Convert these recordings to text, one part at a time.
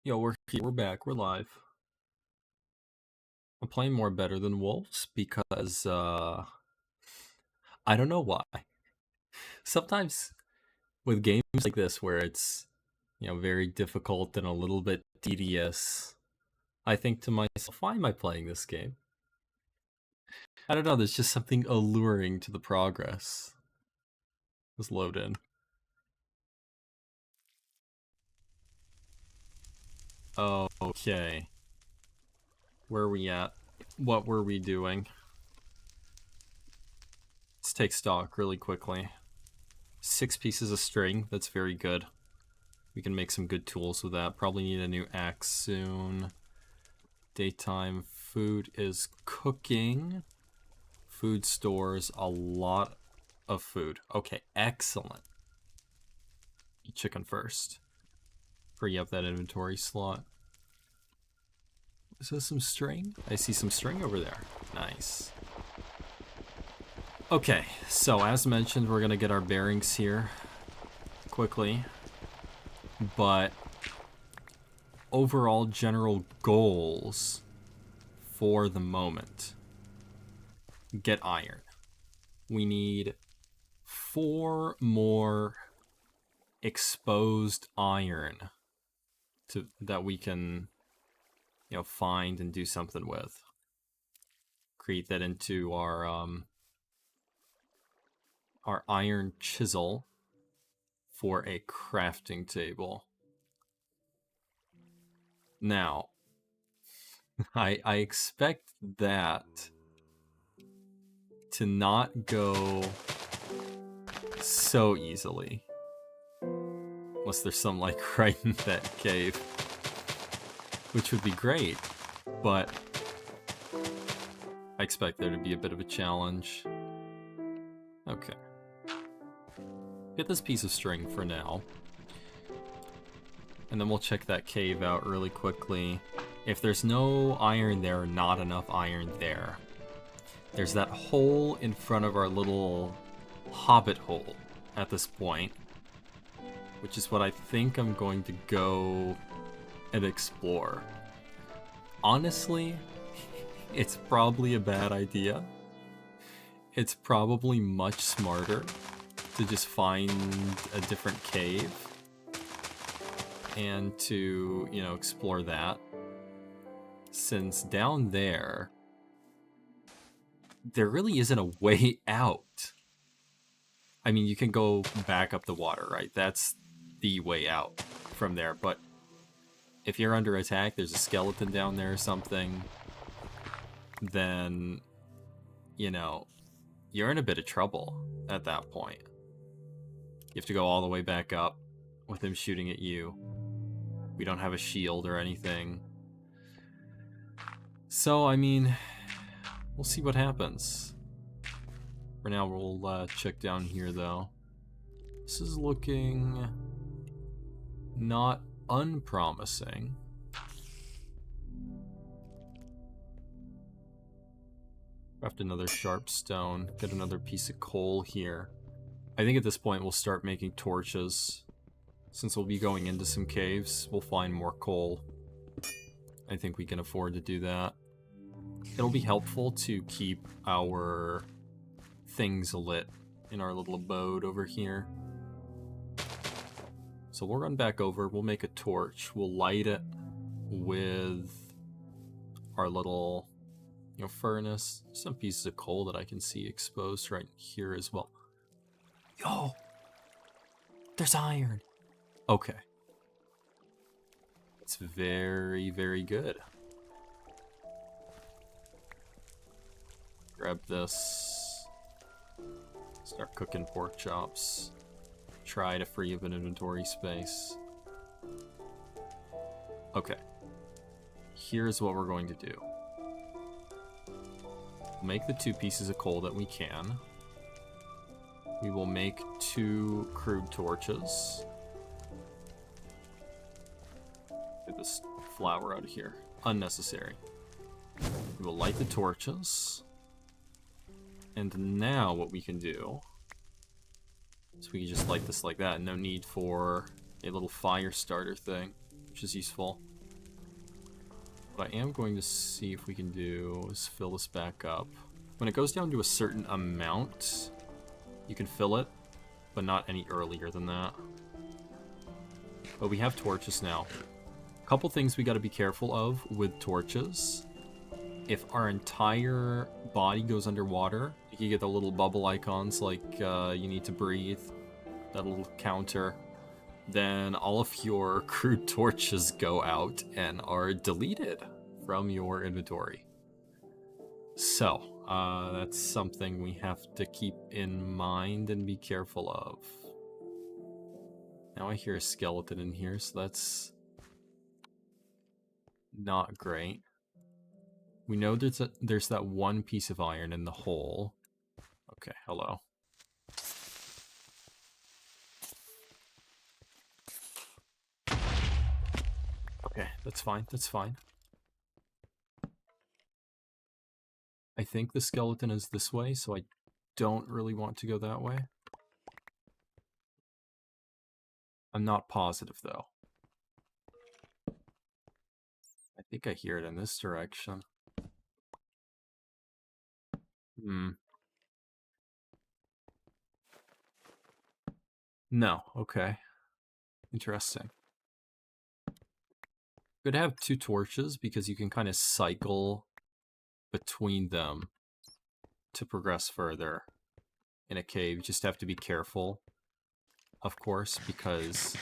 Yo, we're here, we're back, we're live. I'm playing more Better Than Wolves because, I don't know why. Sometimes with games like this where it's, very difficult and a little bit tedious, I think to myself, why am I playing this game? I don't know, there's just something alluring to the progress. Let's load in. Okay. Where are we at? What were we doing? Let's take stock really quickly. 6 pieces of string, that's very good. We can make some good tools with that. Probably need a new axe soon. Daytime food is cooking. Food stores a lot of food. Okay, excellent. Eat chicken first. Free up that inventory slot. Is this some string? I see some string over there. Nice. Okay, so as mentioned, we're gonna get our bearings here quickly. But overall general goals for the moment. Get iron. We need 4 more exposed iron that we can, find and do something with. Create that into our iron chisel for a crafting table. Now, I expect that to not go so easily. Unless there's some, like, right in that cave. Which would be great, but I expect there to be a bit of a challenge. Okay. Get this piece of string for now. And then we'll check that cave out really quickly. If there's no iron there, not enough iron there, there's that hole in front of our little hobbit hole at this point, which is what I think I'm going to go and explore. Honestly, it's probably a bad idea. It's probably much smarter to just find a different cave and to, explore that. Since down there really isn't a way out. I mean, you can go back up the water, right? That's the way out from there, but if you're under attack, there's a skeleton down there or something, then, you're in a bit of trouble at that point. You have to go all the way back up with him shooting at you. We don't have a shield or anything. So, I mean, we'll see what happens. For now, we'll check down here, though. This is looking not unpromising. Craft another sharp stone. Get another piece of coal here. I think at this point we'll start making torches. Since we'll be going into some caves, we'll find more coal. I think we can afford to do that. It'll be helpful to keep our things lit in our little abode over here. So we'll run back over, we'll make a torch, we'll light it with our little, furnace. Some pieces of coal that I can see exposed right here as well. Yo! There's iron! Okay. It's very, very good. Grab this. Start cooking pork chops. Try to free up an inventory space. Okay. Here's what we're going to do. Make the 2 pieces of coal that we can. We will make 2 crude torches. Get this flour out of here. Unnecessary. We will light the torches. And now what we can do is we can just light this like that. No need for a little fire starter thing, which is useful. What I am going to see if we can do is fill this back up. When it goes down to a certain amount, you can fill it, but not any earlier than that. But we have torches now. A couple things we got to be careful of with torches. If our entire body goes underwater, you get the little bubble icons like you need to breathe, that little counter, then all of your crude torches go out and are deleted from your inventory. So, that's something we have to keep in mind and be careful of. Now I hear a skeleton in here, so that's not great. We know there's that one piece of iron in the hole. Okay, hello. Okay, that's fine, that's fine. I think the skeleton is this way, so I don't really want to go that way. I'm not positive, though. I think I hear it in this direction. No, okay. Interesting. Good to have two torches because you can kind of cycle between them to progress further in a cave. You just have to be careful, of course, because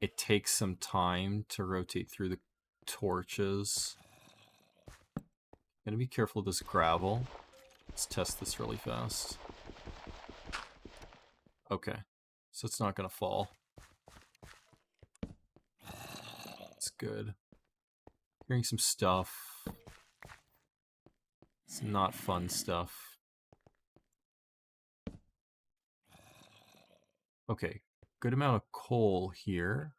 it takes some time to rotate through the torches. Gonna be careful of this gravel. Let's test this really fast. Okay, so it's not gonna fall. It's good. Hearing some stuff. It's not fun stuff. Okay, good amount of coal here.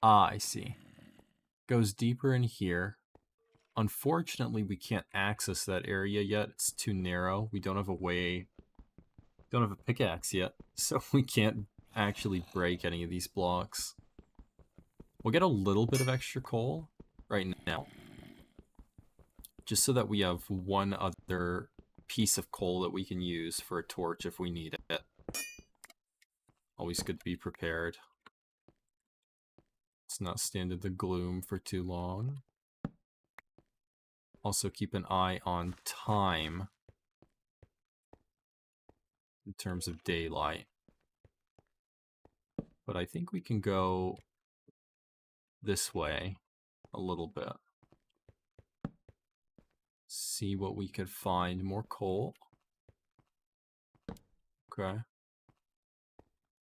Ah, I see. Goes deeper in here. Unfortunately, we can't access that area yet. It's too narrow. We don't have a way... Don't have a pickaxe yet, so we can't actually break any of these blocks. We'll get a little bit of extra coal right now. Just so that we have one other piece of coal that we can use for a torch if we need it. Always good to be prepared. Let's not stand in the gloom for too long. Also keep an eye on time in terms of daylight. But I think we can go this way a little bit. See what we could find. More coal. Okay. I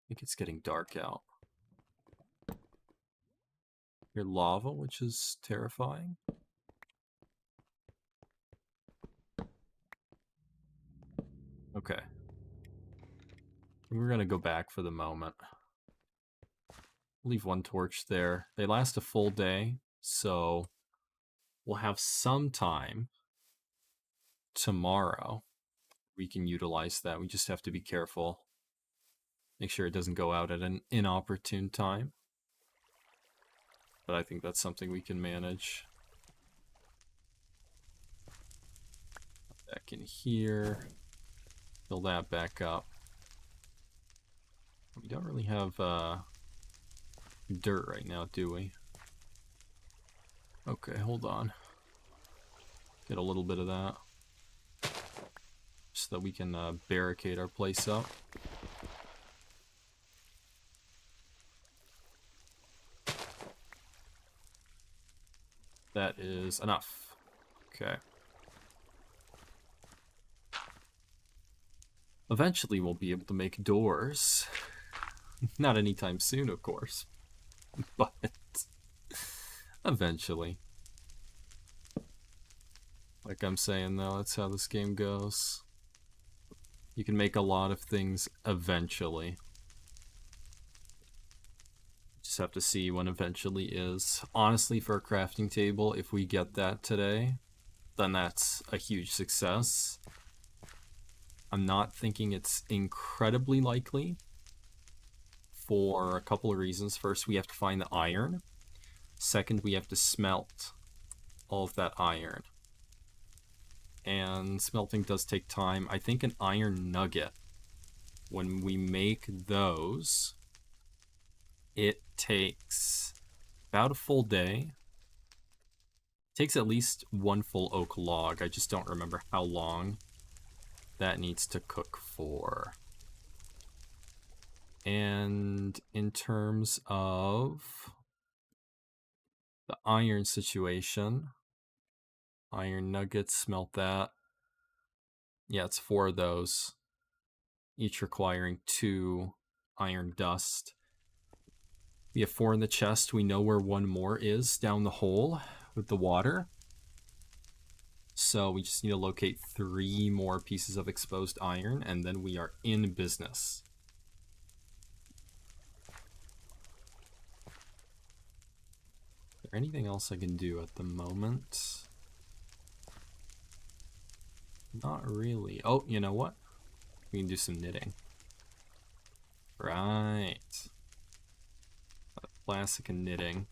think it's getting dark out. Your lava, which is terrifying. Okay. We're gonna go back for the moment. Leave one torch there. They last a full day, so we'll have some time tomorrow. We can utilize that. We just have to be careful. Make sure it doesn't go out at an inopportune time. But I think that's something we can manage. Back in here. Fill that back up. We don't really have dirt right now, do we? Okay, hold on. Get a little bit of that. So that we can barricade our place up. That is enough. Okay. Eventually we'll be able to make doors. Not anytime soon, of course. But eventually. Like I'm saying though, that's how this game goes. You can make a lot of things eventually. Just have to see when eventually is. Honestly, for a crafting table, if we get that today, then that's a huge success. I'm not thinking it's incredibly likely for a couple of reasons. First, we have to find the iron. Second, we have to smelt all of that iron. And smelting does take time. I think an iron nugget, when we make those, it takes about a full day. It takes at least one full oak log. I just don't remember how long that needs to cook for. And in terms of the iron situation, iron nuggets, smelt that. Yeah, it's 4 of those, each requiring 2 iron dust. We have 4 in the chest. We know where 1 more is down the hole with the water. So we just need to locate 3 more pieces of exposed iron, and then we are in business. Is there anything else I can do at the moment? Not really. Oh, you know what? We can do some knitting. Right. Classic knitting.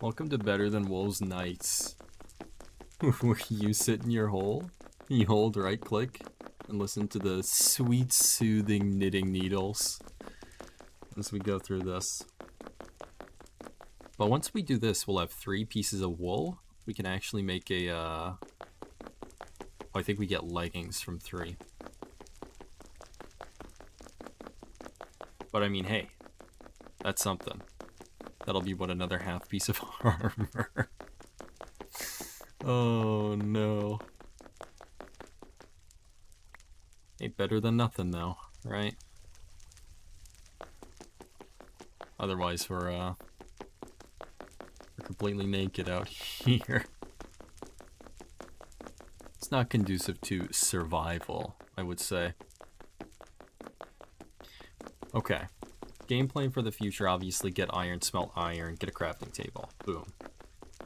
Welcome to Better Than Wolves Nights, where you sit in your hole, you hold right click, and listen to the sweet, soothing knitting needles as we go through this. But once we do this, we'll have 3 pieces of wool. We can actually make a, oh, I think we get leggings from 3. But I mean, hey, that's something. That'll be, what, another half piece of armor. Oh, no. Ain't better than nothing, though, right? Otherwise, we're completely naked out here. It's not conducive to survival, I would say. Okay. Game plan for the future, obviously, get iron, smelt iron, get a crafting table. Boom.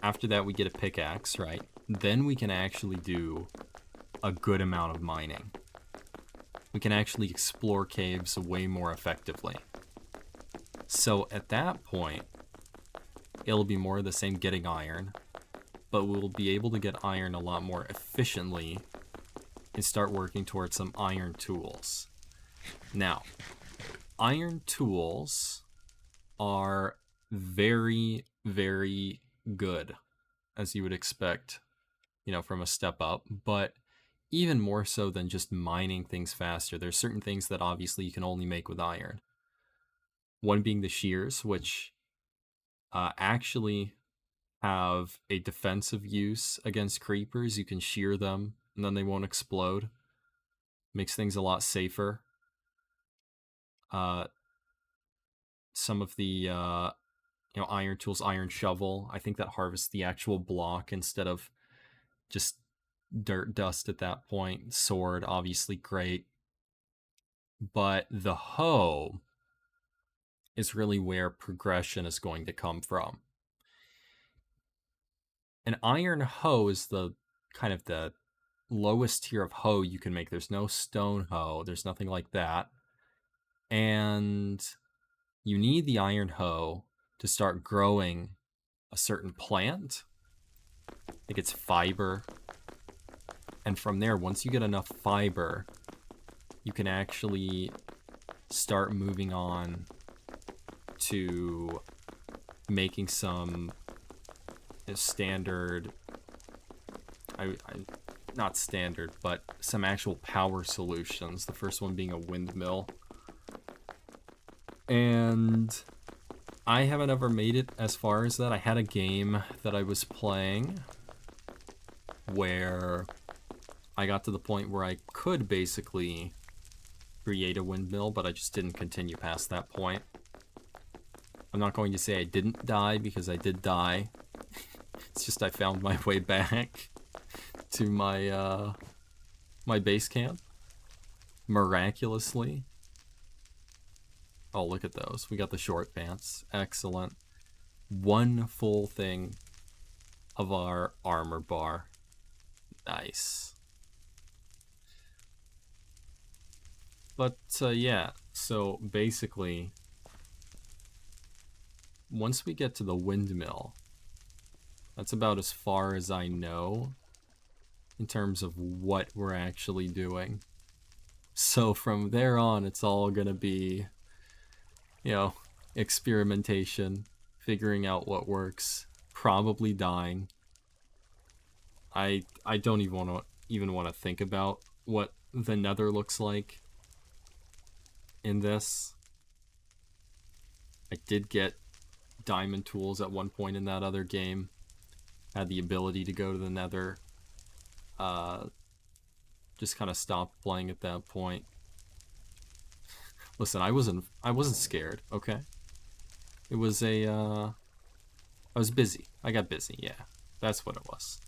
After that, we get a pickaxe, right? Then we can actually do a good amount of mining. We can actually explore caves way more effectively. So at that point, it'll be more of the same getting iron, but we'll be able to get iron a lot more efficiently and start working towards some iron tools. Now, iron tools are very, very good, as you would expect, you know, from a step up, but even more so than just mining things faster. There's certain things that obviously you can only make with iron. One being the shears, which actually have a defensive use against creepers. You can shear them and then they won't explode. Makes things a lot safer. Some of the iron tools, iron shovel, I think that harvests the actual block instead of just dirt dust at that point. Sword, obviously great. But the hoe is really where progression is going to come from. An iron hoe is the kind of the lowest tier of hoe you can make. There's no stone hoe. There's nothing like that. And you need the iron hoe to start growing a certain plant. I think it's fiber. And from there, once you get enough fiber, you can actually start moving on to making some standard, not standard, but some actual power solutions. The first one being a windmill. And I haven't ever made it as far as that. I had a game that I was playing where I got to the point where I could basically create a windmill, but I just didn't continue past that point. I'm not going to say I didn't die, because I did die. It's just I found my way back to my my base camp miraculously. Oh, look at those. We got the short pants. Excellent. 1 full thing of our armor bar. Nice. But yeah, so basically once we get to the windmill, that's about as far as I know in terms of what we're actually doing. So from there on, it's all gonna be, you know, experimentation, figuring out what works, probably dying. I don't even want to think about what the Nether looks like in this. I did get diamond tools at one point in that other game. Had the ability to go to the Nether. Just kind of stopped playing at that point. Listen, I wasn't scared, okay? It was I was busy. I got busy, yeah. That's what it was.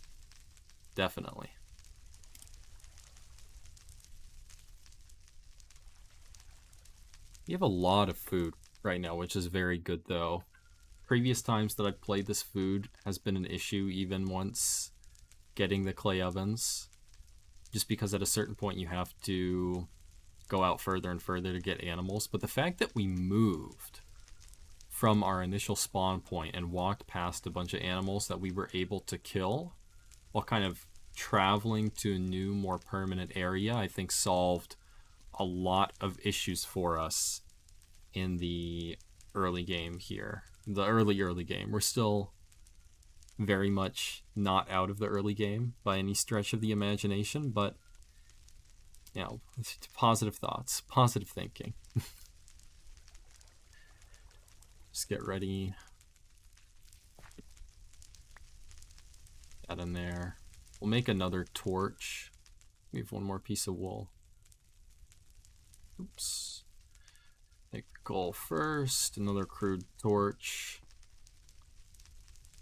Definitely. You have a lot of food right now, which is very good though. Previous times that I've played this, food has been an issue even once getting the clay ovens. Just because at a certain point you have to go out further and further to get animals. But the fact that we moved from our initial spawn point and walked past a bunch of animals that we were able to kill while kind of traveling to a new, more permanent area, I think solved a lot of issues for us in the early game here. The early game. We're still very much not out of the early game by any stretch of the imagination, but, you know, positive thoughts, positive thinking. Just get ready. That in there. We'll make another torch. We have one more piece of wool. Oops. Make coal first, another crude torch.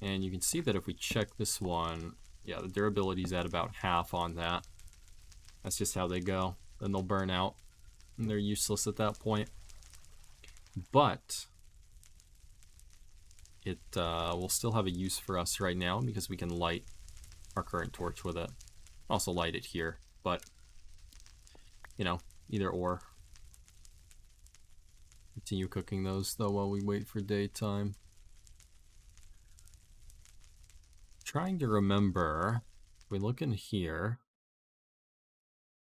And you can see that if we check this one, yeah, the durability's at about half on that. That's just how they go. Then they'll burn out, and they're useless at that point. But it will still have a use for us right now because we can light our current torch with it. Also light it here, but, you know, either or. Continue cooking those, though, while we wait for daytime. Trying to remember, if we look in here,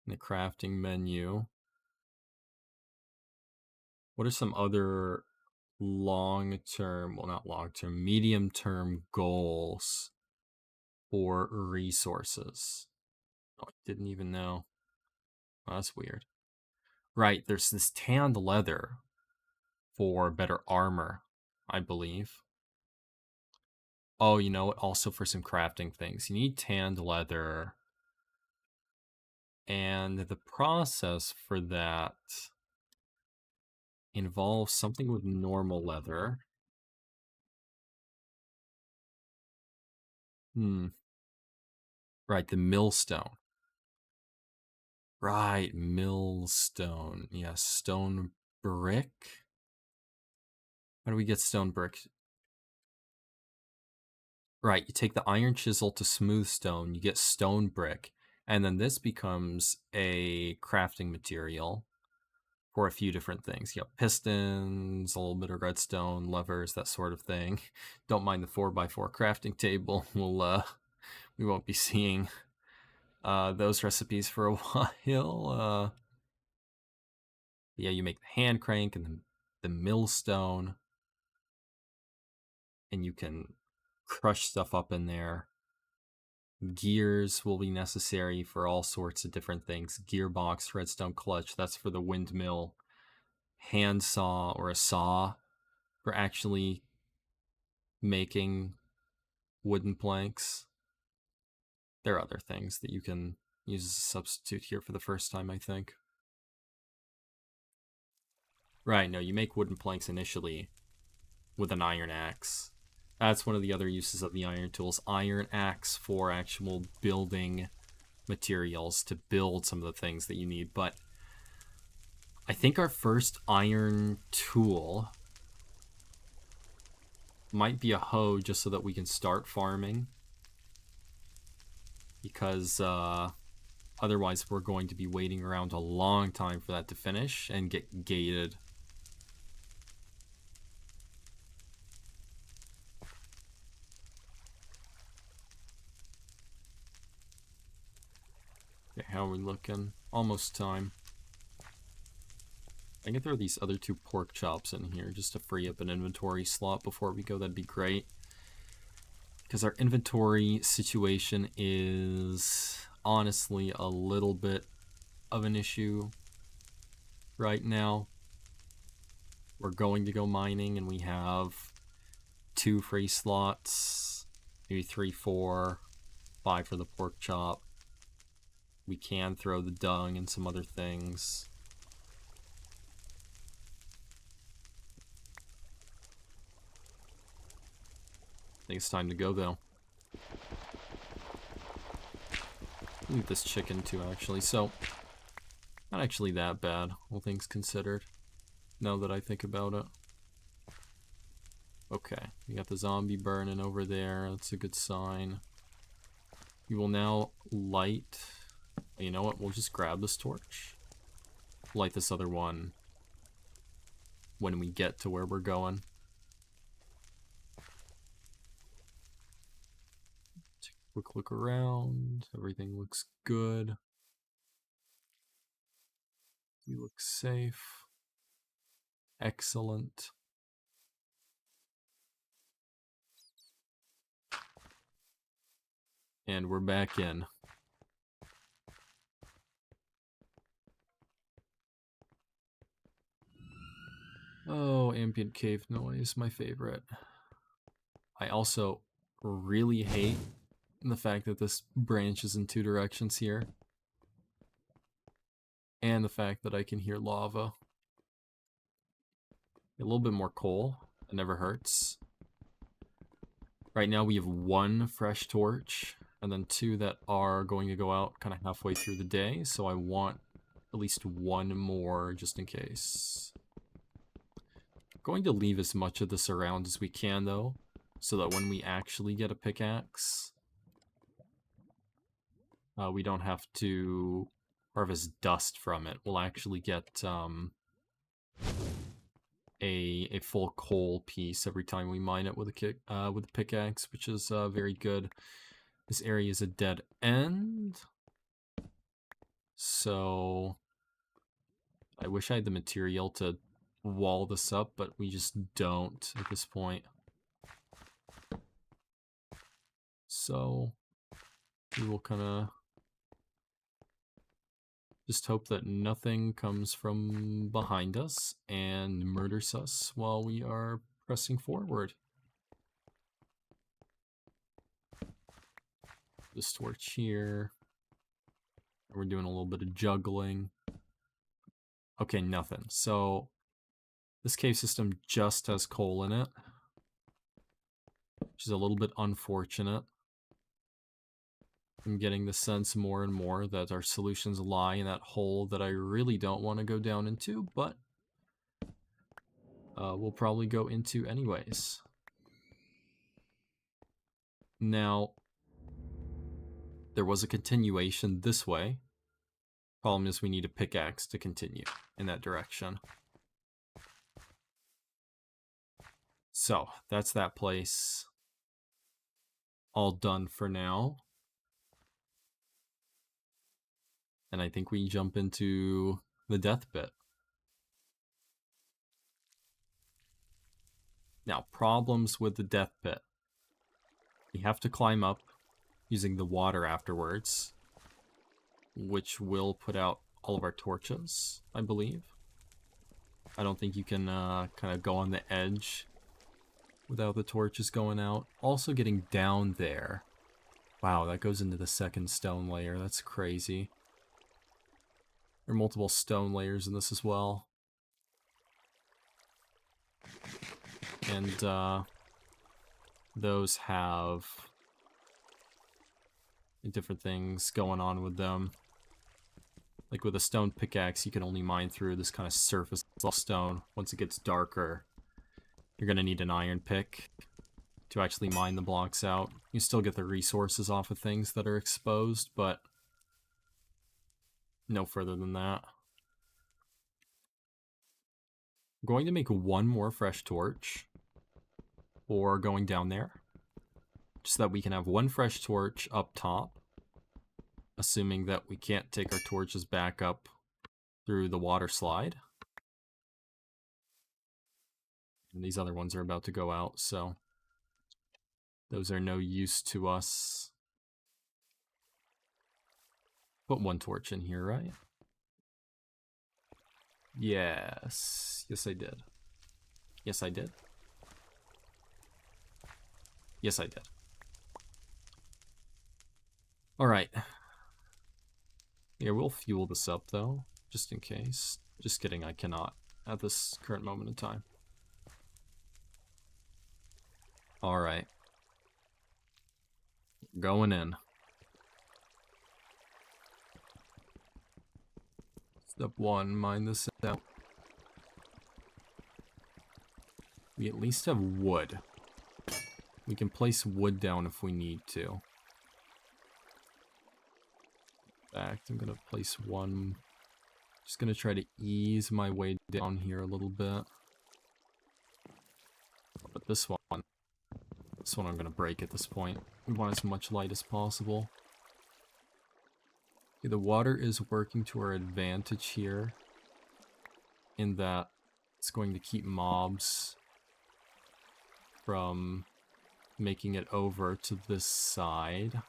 in the crafting menu, what are some other long-term, well, not long-term, medium-term goals for resources? Oh, I didn't even know. Oh, that's weird. Right, there's this tanned leather for better armor, I believe. Oh, you know what? Also for some crafting things. You need tanned leather. And the process for that involves something with normal leather. Right, the millstone. Right, millstone. Yes, stone brick. How do we get stone brick? Right, you take the iron chisel to smooth stone, you get stone brick, and then this becomes a crafting material for a few different things. You have pistons, a little bit of redstone, levers, that sort of thing. Don't mind the 4x4 crafting table. We won't be seeing those recipes for a while. Yeah, you make the hand crank and the millstone, and you can crush stuff up in there. Gears will be necessary for all sorts of different things. Gearbox, redstone clutch, that's for the windmill. Hand saw or a saw for actually making wooden planks. There are other things that you can use as a substitute here for the first time, I think. Right, no, you make wooden planks initially with an iron axe. That's one of the other uses of the iron tools. Iron axe for actual building materials to build some of the things that you need. But I think our first iron tool might be a hoe, just so that we can start farming. Because otherwise we're going to be waiting around a long time for that to finish and get gated. Okay, how are we looking? Almost time. I can throw these other 2 pork chops in here just to free up an inventory slot before we go. That'd be great. Because our inventory situation is honestly a little bit of an issue right now. We're going to go mining and we have 2 free slots, maybe 3, 4, 5 for the pork chop. We can throw the dung and some other things. I think it's time to go though. Leave this chicken too, actually. So, not actually that bad, all things considered, now that I think about it. Okay, we got the zombie burning over there. That's a good sign. We will now light... You know what? We'll just grab this torch. Light this other one when we get to where we're going. Take a quick look around. Everything looks good. We look safe. Excellent. And we're back in. Oh, ambient cave noise, my favorite. I also really hate the fact that this branches in 2 directions here. And the fact that I can hear lava. A little bit more coal. It never hurts. Right now we have 1 fresh torch, and then 2 that are going to go out kind of halfway through the day, so I want at least 1 more just in case. Going to leave as much of this around as we can, though, so that when we actually get a pickaxe, we don't have to harvest dust from it. We'll actually get a full coal piece every time we mine it with a pickaxe, which is very good. This area is a dead end, so I wish I had the material to wall this up, but we just don't at this point. So we will kind of just hope that nothing comes from behind us and murders us while we are pressing forward. This torch here. We're doing a little bit of juggling. Okay, nothing. So this cave system just has coal in it, which is a little bit unfortunate. I'm getting the sense more and more that our solutions lie in that hole that I really don't want to go down into, but we'll probably go into anyways. Now, there was a continuation this way. Problem is we need a pickaxe to continue in that direction. So, that's that place. All done for now. And I think we jump into the death bit. Now, problems with the death pit. We have to climb up using the water afterwards, which will put out all of our torches, I believe. I don't think you can kind of go on the edge without the torches going out. Also getting down there. Wow, that goes into the 2nd stone layer. That's crazy. There are multiple stone layers in this as well. And those have different things going on with them. Like with a stone pickaxe, you can only mine through this kind of surface stone. Once it gets darker, you're going to need an iron pick to actually mine the blocks out. You still get the resources off of things that are exposed, but no further than that. I'm going to make 1 more fresh torch for going down there, just so that we can have 1 fresh torch up top assuming that we can't take our torches back up through the water slide. And these other ones are about to go out, so those are no use to us. Put one torch in here, right? Yes. Yes, I did. Yes, I did. Yes, I did. Alright. Yeah, we'll fuel this up, though, just in case. Just kidding, I cannot at this current moment in time. Alright. Going in. Step 1, mine this out. We at least have wood. We can place wood down if we need to. In fact, I'm gonna place one. Just gonna try to ease my way down here a little bit. But this one I'm gonna break at this point. We want as much light as possible. Okay, the water is working to our advantage here, in that it's going to keep mobs from making it over to this side.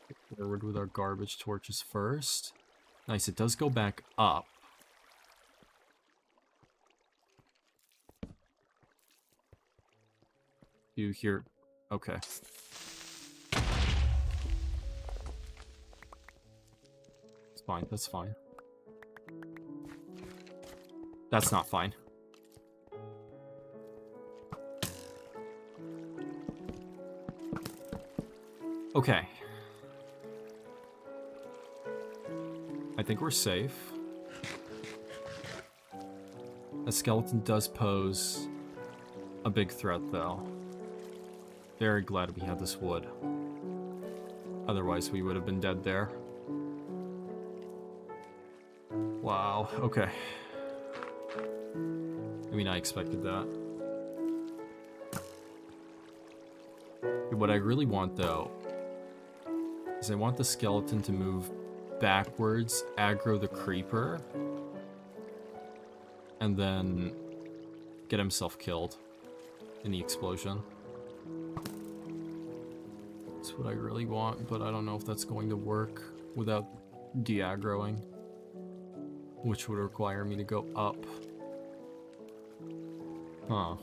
Get forward with our garbage torches first. Nice, it does go back up. You hear... Okay. It's fine, that's fine. That's not fine. Okay. I think we're safe. A skeleton does pose a big threat, though. Very glad we had this wood. Otherwise, we would have been dead there. Wow, okay. I mean, I expected that. What I really want, though, is I want the skeleton to move backwards, aggro the creeper, and then get himself killed in the explosion. That's what I really want, but I don't know if that's going to work without de-aggroing, which would require me to go up. Huh.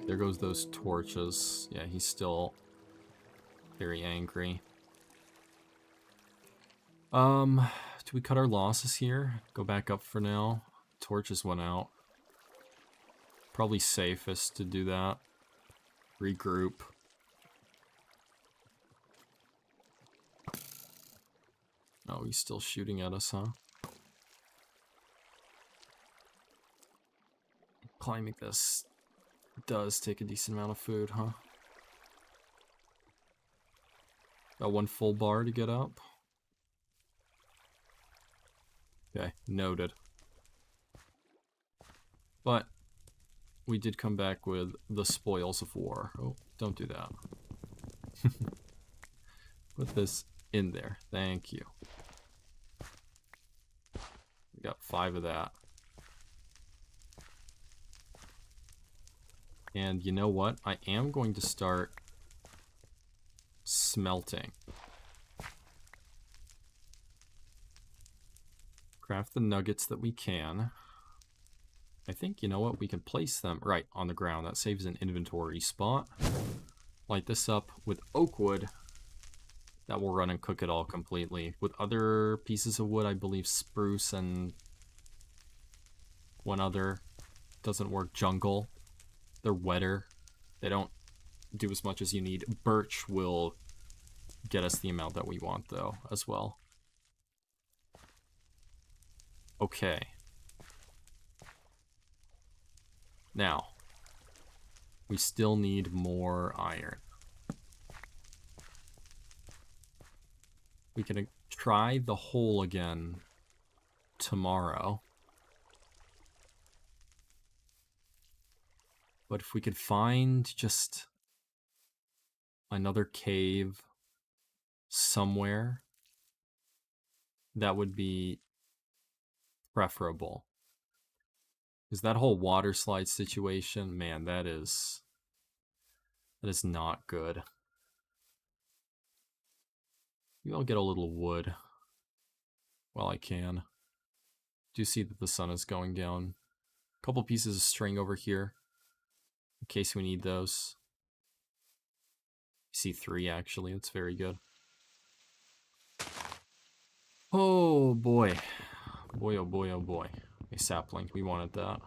There goes those torches. Yeah, he's still very angry. Do we cut our losses here? Go back up for now. Torches went out. Probably safest to do that. Regroup. Oh, he's still shooting at us, huh? Climbing this does take a decent amount of food, huh? Got one full bar to get up. Okay, noted. But we did come back with the spoils of war. Oh, don't do that. Put this in there. Thank you. We got 5 of that. And you know what? I am going to start smelting. Craft the nuggets that we can. I think, you know what? We can place them right on the ground. That saves an inventory spot. Light this up with oak wood. That will run and cook it all completely. With other pieces of wood, I believe spruce and one other doesn't work. Jungle. They're wetter. They don't do as much as you need. Birch will get us the amount that we want, though, as well. Okay. Now, we still need more iron. We can try the hole again tomorrow. But if we could find just another cave somewhere, that would be preferable. Because that whole water slide situation, man, that is not good. Maybe I'll get a little wood while I can. Do see that the sun is going down. A couple pieces of string over here in case we need those. I see 3 actually. That's very good. Oh boy. Boy, oh boy, oh boy. A sapling. We wanted that.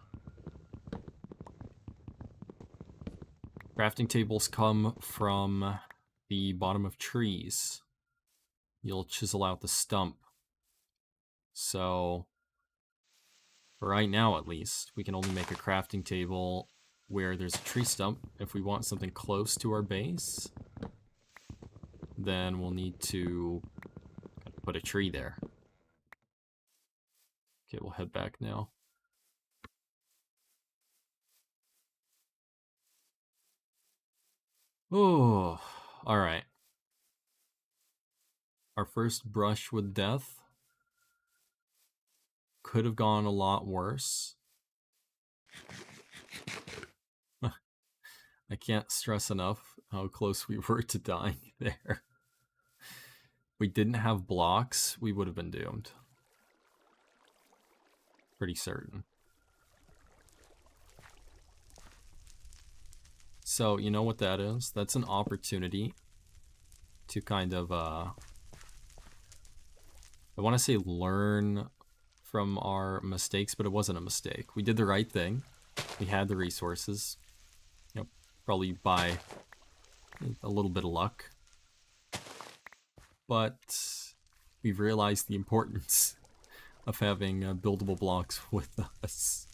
Crafting tables come from the bottom of trees. You'll chisel out the stump. So, for right now at least, we can only make a crafting table where there's a tree stump. If we want something close to our base, then we'll need to put a tree there. Okay, we'll head back now. Oh, alright. Our first brush with death could have gone a lot worse. I can't stress enough how close we were to dying there. If we didn't have blocks, we would have been doomed. Pretty certain. So, you know what that is? That's an opportunity to kind of, I want to say learn from our mistakes, but it wasn't a mistake. We did the right thing. We had the resources. You know, probably by a little bit of luck. But we've realized the importance of having buildable blocks with us.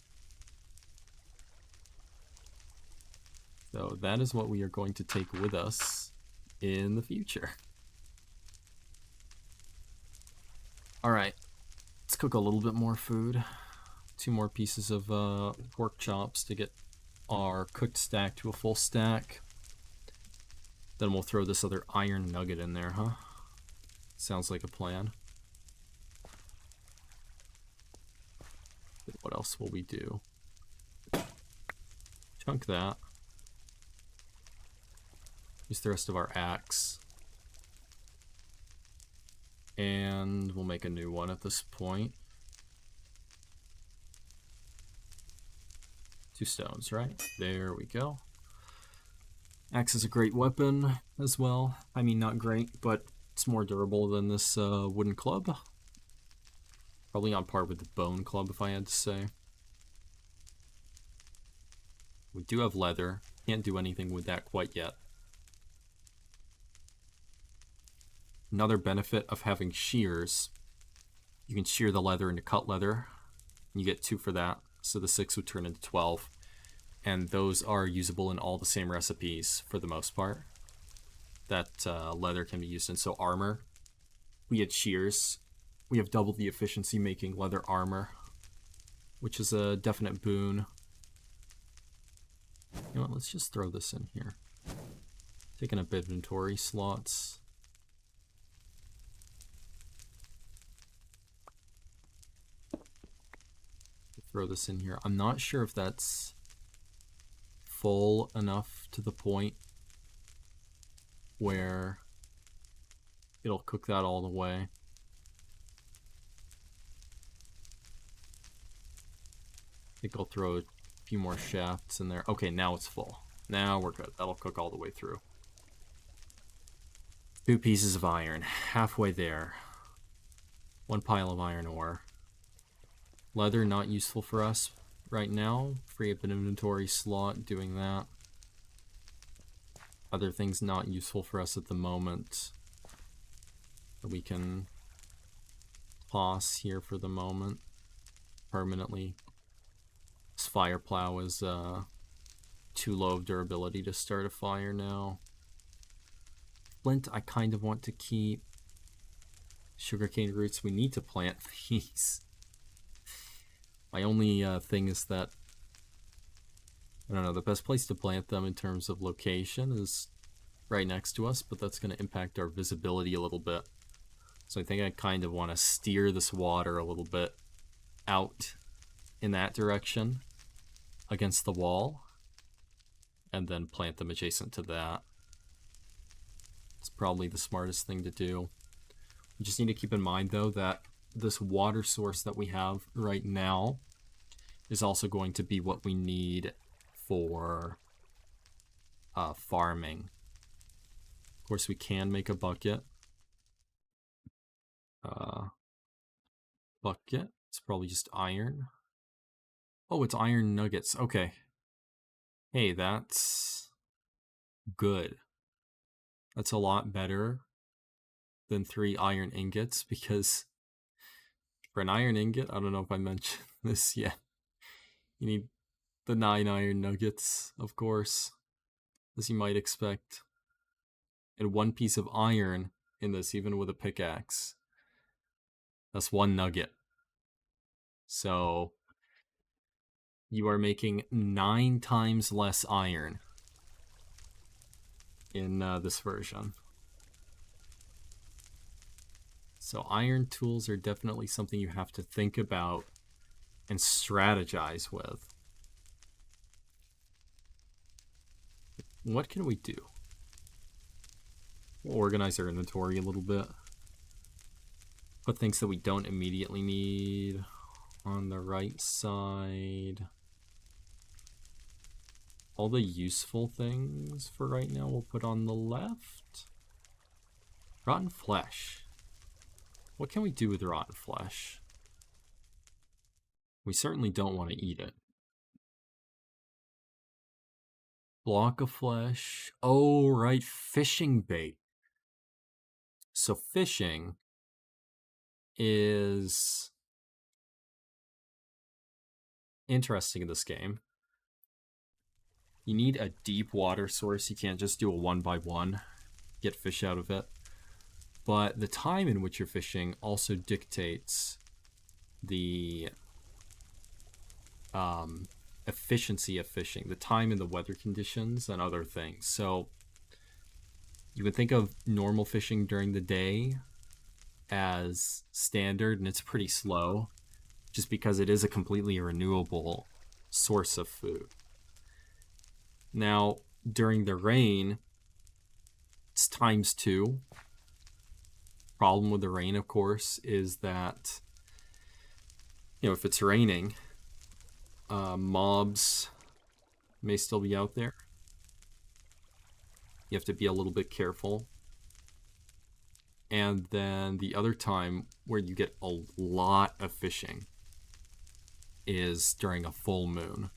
So that is what we are going to take with us in the future. Alright, let's cook a little bit more food. 2 more pieces of pork chops to get our cooked stack to a full stack. Then we'll throw this other iron nugget in there, huh? Sounds like a plan. What else will we do? Chunk that. Use the rest of our axe. And we'll make a new one at this point. 2 stones, right? There we go. Axe is a great weapon as well. I mean, not great, but it's more durable than this wooden club. Probably on par with the bone club, if I had to say. We do have leather. Can't do anything with that quite yet. Another benefit of having shears, you can shear the leather into cut leather. You get 2 for that, so the 6 would turn into 12. And those are usable in all the same recipes for the most part. That leather can be used in. So armor, we had shears. We have double the efficiency making leather armor, which is a definite boon. You know what, let's just throw this in here. Taking up inventory slots. Throw this in here. I'm not sure if that's full enough to the point where it'll cook that all the way. I think I'll throw a few more shafts in there. Okay, now it's full. Now we're good. That'll cook all the way through. 2 pieces of iron. Halfway there. 1 pile of iron ore. Leather, not useful for us right now. Free up an inventory slot doing that. Other things not useful for us at the moment that we can toss here for the moment permanently. This fire plow is too low of durability to start a fire now. Flint I kind of want to keep. Sugarcane roots, we need to plant these. My only thing is that, I don't know, the best place to plant them in terms of location is right next to us, but that's going to impact our visibility a little bit. So I think I kind of want to steer this water a little bit out in that direction against the wall, and then plant them adjacent to that. It's probably the smartest thing to do. We just need to keep in mind, though, that this water source that we have right now is also going to be what we need for farming. Of course, we can make a bucket. Bucket. It's probably just iron. Oh, it's iron nuggets. Okay. Hey, that's good. That's a lot better than 3 iron ingots, because for an iron ingot, I don't know if I mentioned this yet, you need the 9 iron nuggets, of course, as you might expect. And 1 piece of iron in this, even with a pickaxe, that's 1 nugget. So you are making 9 times less iron in this version. So iron tools are definitely something you have to think about and strategize with. What can we do? We'll organize our inventory a little bit. Put things that we don't immediately need on the right side. All the useful things for right now we'll put on the left. Rotten flesh. What can we do with rotten flesh? We certainly don't want to eat it. Block of flesh. Oh, right, fishing bait. So fishing is interesting in this game. You need a deep water source. You can't just do a 1x1, get fish out of it. But the time in which you're fishing also dictates the efficiency of fishing, the time and the weather conditions and other things. So you would think of normal fishing during the day as standard, and it's pretty slow just because it is a completely renewable source of food. Now, during the rain, it's ×2. Problem with the rain, of course, is that, you know, if it's raining, mobs may still be out there. You have to be a little bit careful. And then the other time where you get a lot of fishing is during a full moon.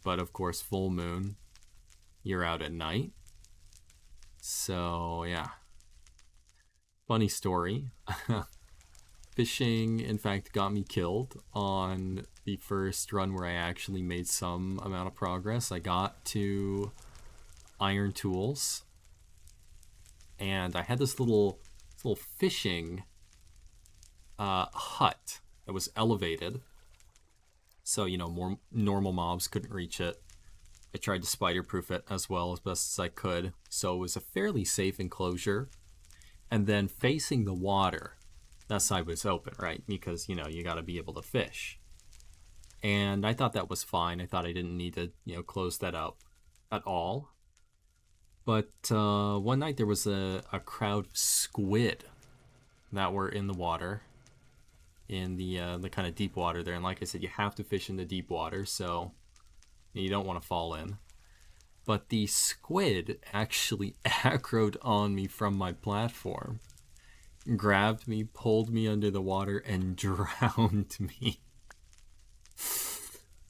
But of course, full moon, you're out at night. So, yeah. Funny story. Fishing, in fact, got me killed on the first run where I actually made some amount of progress. I got to iron tools, and I had this little fishing hut that was elevated, so, you know, more normal mobs couldn't reach it. I tried to spider-proof it as well as best as I could, so it was a fairly safe enclosure. And then facing the water, that side was open, right? Because, you know, you got to be able to fish. And I thought that was fine. I thought I didn't need to, you know, close that up at all. But one night there was a crowd of squid that were in the water, in the kind of deep water there. And like I said, you have to fish in the deep water, so you don't want to fall in. But the squid actually aggroed on me from my platform, grabbed me, pulled me under the water, and drowned me.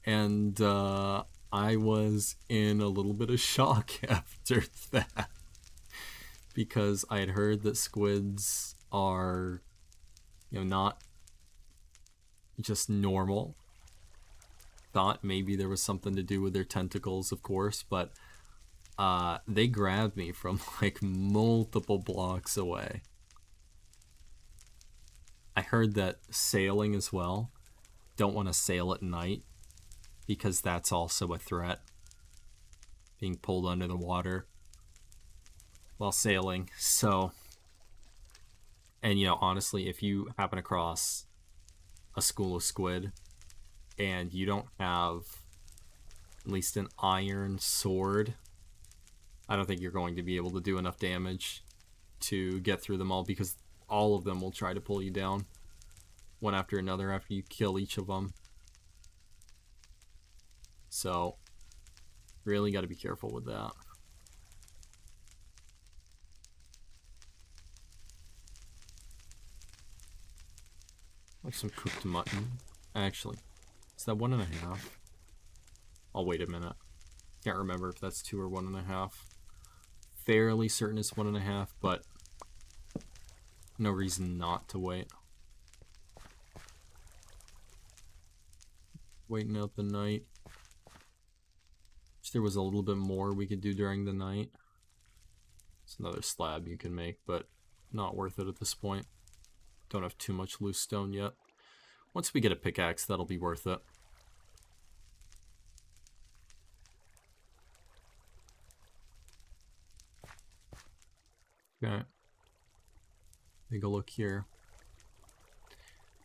And I was in a little bit of shock after that, because I had heard that squids are, you know, not just normal. Thought maybe there was something to do with their tentacles, of course, but they grabbed me from like multiple blocks away. I heard that sailing as well. Don't want to sail at night, because that's also a threat. Being pulled under the water. while sailing. So, and you know, honestly, if you happen across a school of squid and you don't have at least an iron sword, I don't think you're going to be able to do enough damage to get through them all, because all of them will try to pull you down one after another after you kill each of them. So, really got to be careful with that. Like some cooked mutton. Actually, is that 1.5? I'll wait a minute. Can't remember if that's 2 or 1.5. Fairly certain it's 1.5, but no reason not to wait. Waiting out the night. Wish there was a little bit more we could do during the night. It's another slab you can make, but not worth it at this point. Don't have too much loose stone yet. Once we get a pickaxe, that'll be worth it. Okay. Take a look here.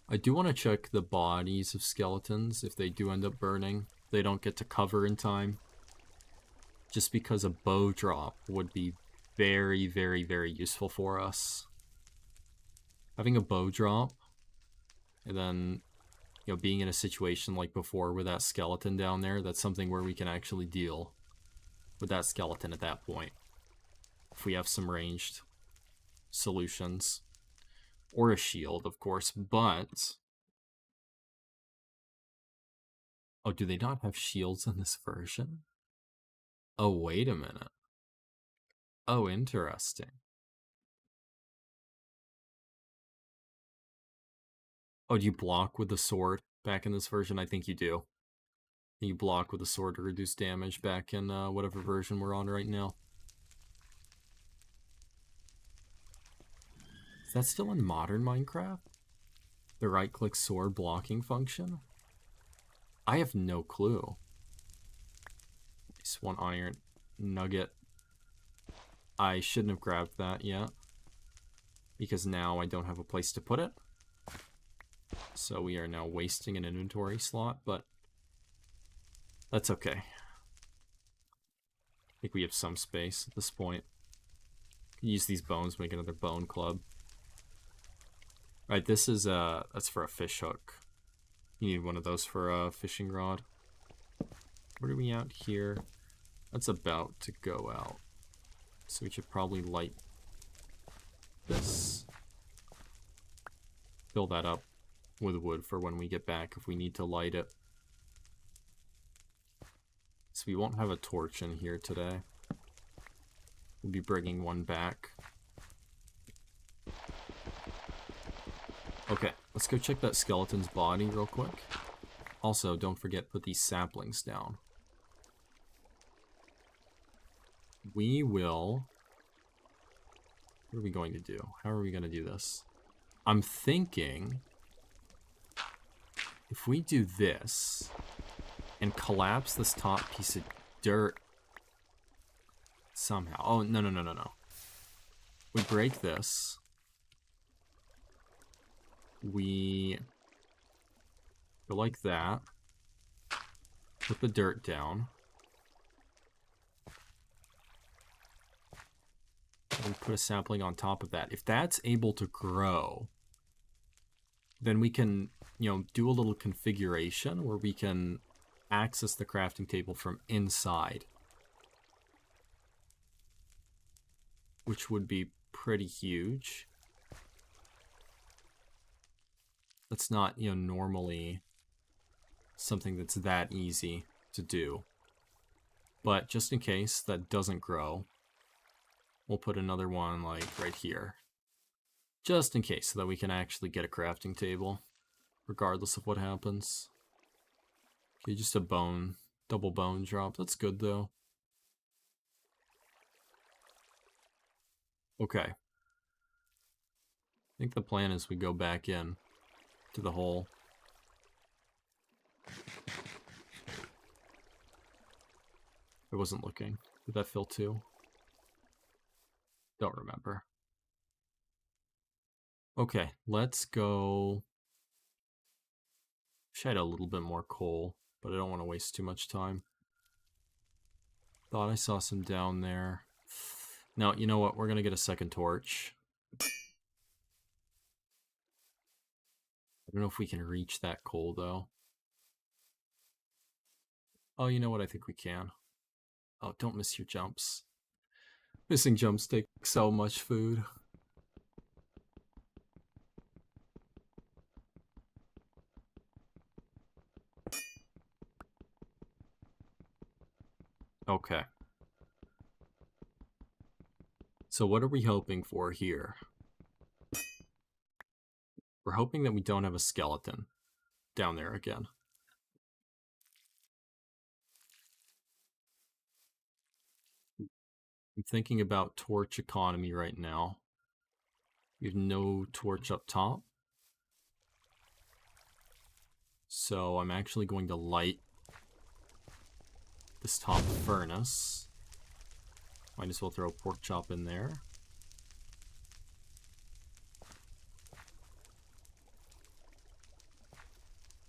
I do want to check the bodies of skeletons if they do end up burning. They don't get to cover in time. Just because a bow drop would be very, very, very useful for us. Having a bow drop, and then, you know, being in a situation like before with that skeleton down there, that's something where we can actually deal with that skeleton at that point. If we have some ranged solutions. Or a shield, of course, but... Oh, do they not have shields in this version? Oh, wait a minute. Oh, interesting. Oh, do you block with the sword back in this version? I think you do. You block with the sword to reduce damage back in whatever version we're on right now. Is that still in modern Minecraft? The right-click sword blocking function? I have no clue. Just 1 iron nugget. I shouldn't have grabbed that yet, because now I don't have a place to put it. So we are now wasting an inventory slot, but that's okay. I think we have some space at this point. Use these bones, make another bone club. Right, this is that's for a fish hook. You need one of those for a fishing rod. What are we out here? That's about to go out. So we should probably light this. Fill that up with wood for when we get back if we need to light it. So we won't have a torch in here today. We'll be bringing one back. Okay, let's go check that skeleton's body real quick. Also, don't forget, put these saplings down. We will... What are we going to do? How are we going to do this? I'm thinking... If we do this... and collapse this top piece of dirt... somehow... Oh, no. We break this... We go like that. Put the dirt down. And put a sapling on top of that. If that's able to grow, then we can, you know, do a little configuration where we can access the crafting table from inside. Which would be pretty huge. That's not, you know, normally something that's that easy to do. But just in case that doesn't grow, we'll put another one like right here. Just in case, so that we can actually get a crafting table, regardless of what happens. Okay, just a bone, double bone drop. That's good though. Okay. I think the plan is we go back in to the hole. I wasn't looking. Did that fill too? Don't remember. Okay, let's go. Wish I had a little bit more coal, but I don't want to waste too much time. Thought I saw some down there. No, you know what? We're going to get a second torch. I don't know if we can reach that coal, though. Oh, you know what? I think we can. Oh, don't miss your jumps. Missing jumps take so much food. Okay. So what are we hoping for here? We're hoping that we don't have a skeleton down there again. I'm thinking about torch economy right now. We have no torch up top. So I'm actually going to light this top furnace. Might as well throw a pork chop in there.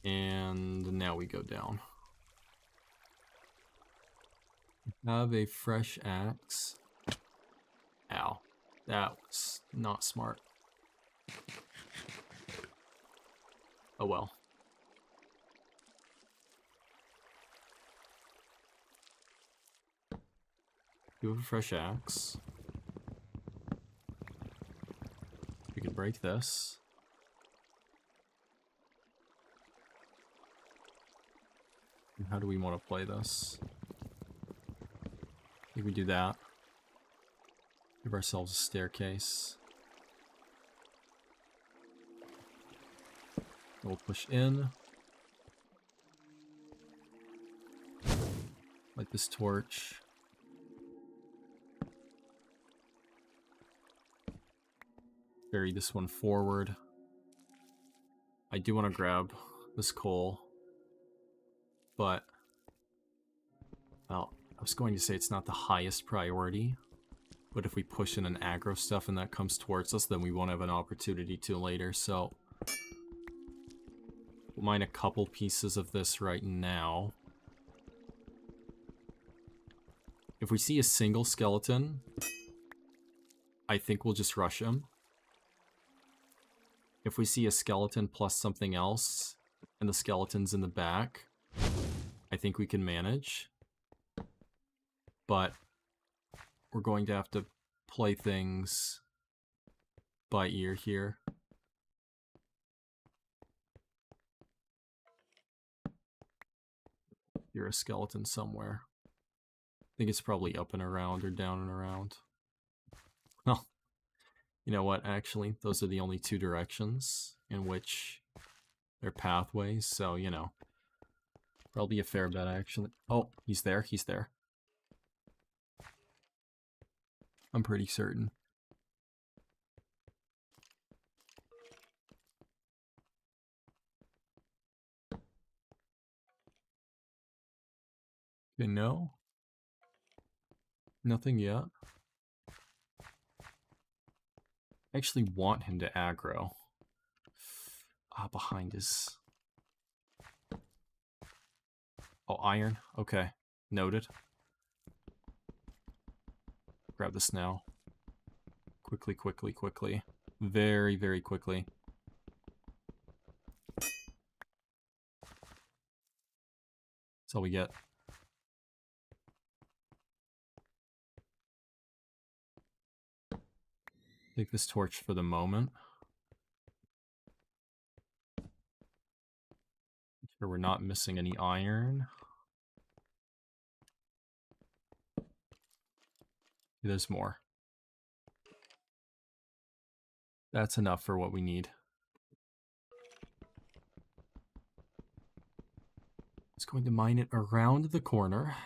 And now we go down. Have a fresh axe. Ow. That was not smart. Oh well. Do have a fresh axe. We can break this. And how do we want to play this? I think we do that. Give ourselves a staircase. We'll push in. Light this torch. Carry this one forward. I do want to grab this coal. But, well, I was going to say it's not the highest priority. But if we push in an aggro stuff and that comes towards us, then we won't have an opportunity to later. So, we'll mine a couple pieces of this right now. If we see a single skeleton, I think we'll just rush him. If we see a skeleton plus something else, and the skeleton's in the back, I think we can manage. But we're going to have to play things by ear here. You're a skeleton somewhere. I think it's probably up and around or down and around. Well, you know what? Actually, those are the only two directions in which they're pathways. So, you know, probably a fair bet, actually. Oh, he's there. He's there. I'm pretty certain. Okay, no. Nothing yet. I actually want him to aggro. Ah, behind his... Oh, iron. Okay. Noted. Grab this now. Quickly, quickly, quickly. Very, very quickly. That's all we get. Take this torch for the moment. Make sure we're not missing any iron. There's more. That's enough for what we need. It's going to mine it around the corner.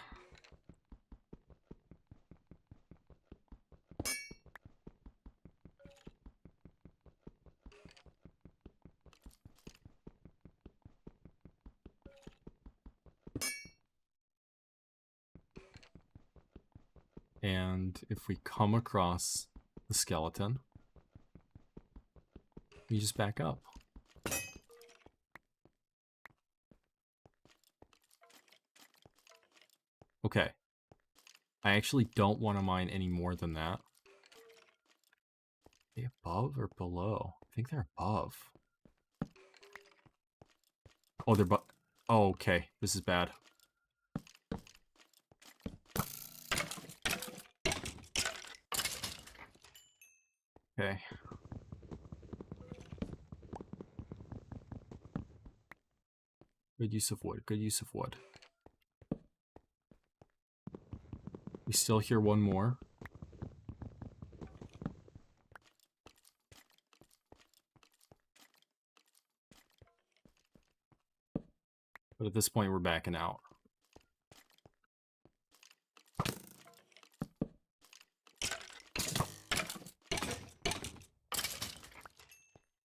And if we come across the skeleton. You just back up. Okay. I actually don't want to mine any more than that. Are they above or below? I think they're above. Oh, they're oh, okay. This is bad. Okay. Good use of wood. Good use of wood. We still hear one more. But at this point, we're backing out.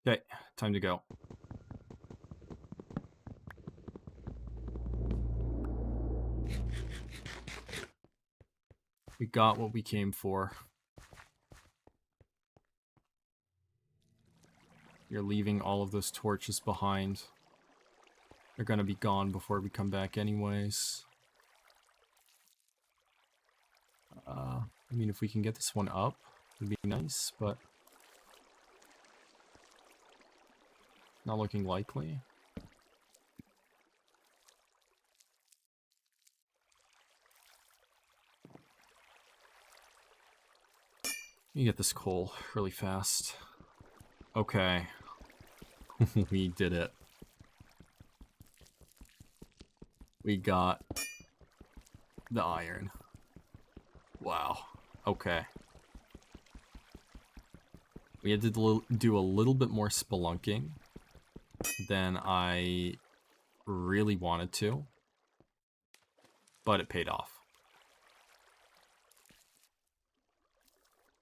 Okay, time to go. We got what we came for. You're leaving all of those torches behind. They're gonna be gone before we come back anyways. I mean, if we can get this one up, it'd be nice, but not looking likely. You get this coal really fast. Okay. We did it. We got the iron. Wow. Okay. We had to do a little bit more spelunking than I really wanted to, but it paid off.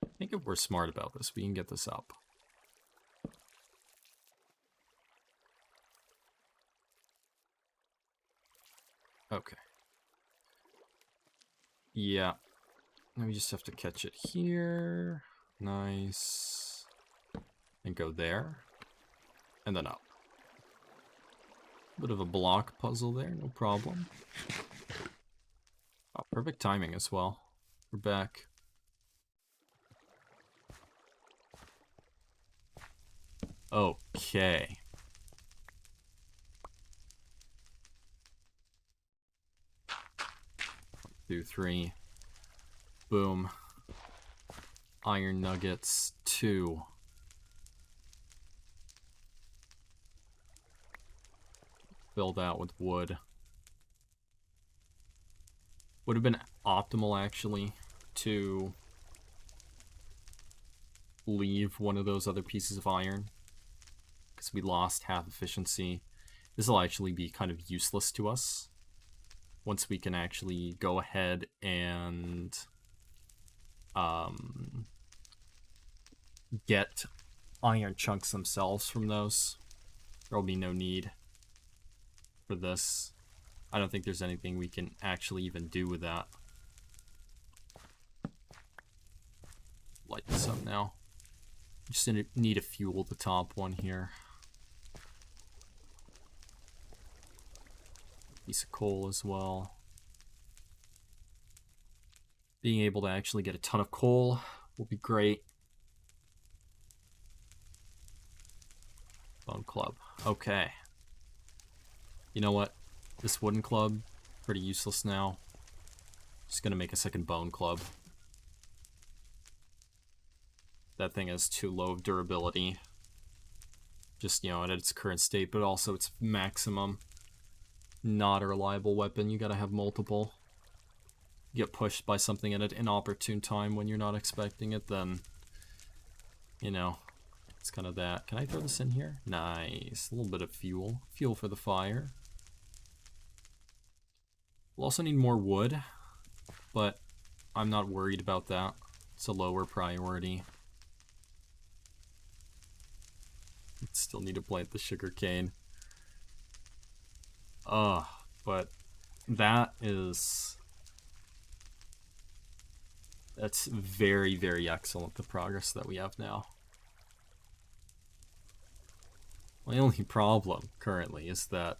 I think if we're smart about this, we can get this up. Okay. Yeah. Now we just have to catch it here. Nice. And go there. And then up. Bit of a block puzzle there, no problem. Oh, perfect timing as well. We're back. Okay. Two, three. Boom. Iron nuggets, 2. Filled out with wood. Would have been optimal, actually, to leave one of those other pieces of iron, because we lost half efficiency. This will actually be kind of useless to us once we can actually go ahead and get iron chunks themselves from those. There will be no need for this. I don't think there's anything we can actually even do with that. Light this up now. Just need to fuel the top one here. Piece of coal as well. Being able to actually get a ton of coal will be great. Bone club. Okay. You know what? This wooden club, pretty useless now. Just gonna make a second bone club. That thing has too low of durability. Just, you know, at its current state, but also its maximum. Not a reliable weapon. You gotta have multiple. You get pushed by something at an inopportune time when you're not expecting it, then, you know, it's kind of that. Can I throw this in here? Nice. A little bit of fuel. Fuel for the fire. We'll also need more wood, but I'm not worried about that. It's a lower priority. Still need to plant the sugarcane. But that is That's very, very excellent, the progress that we have now. My only problem currently is that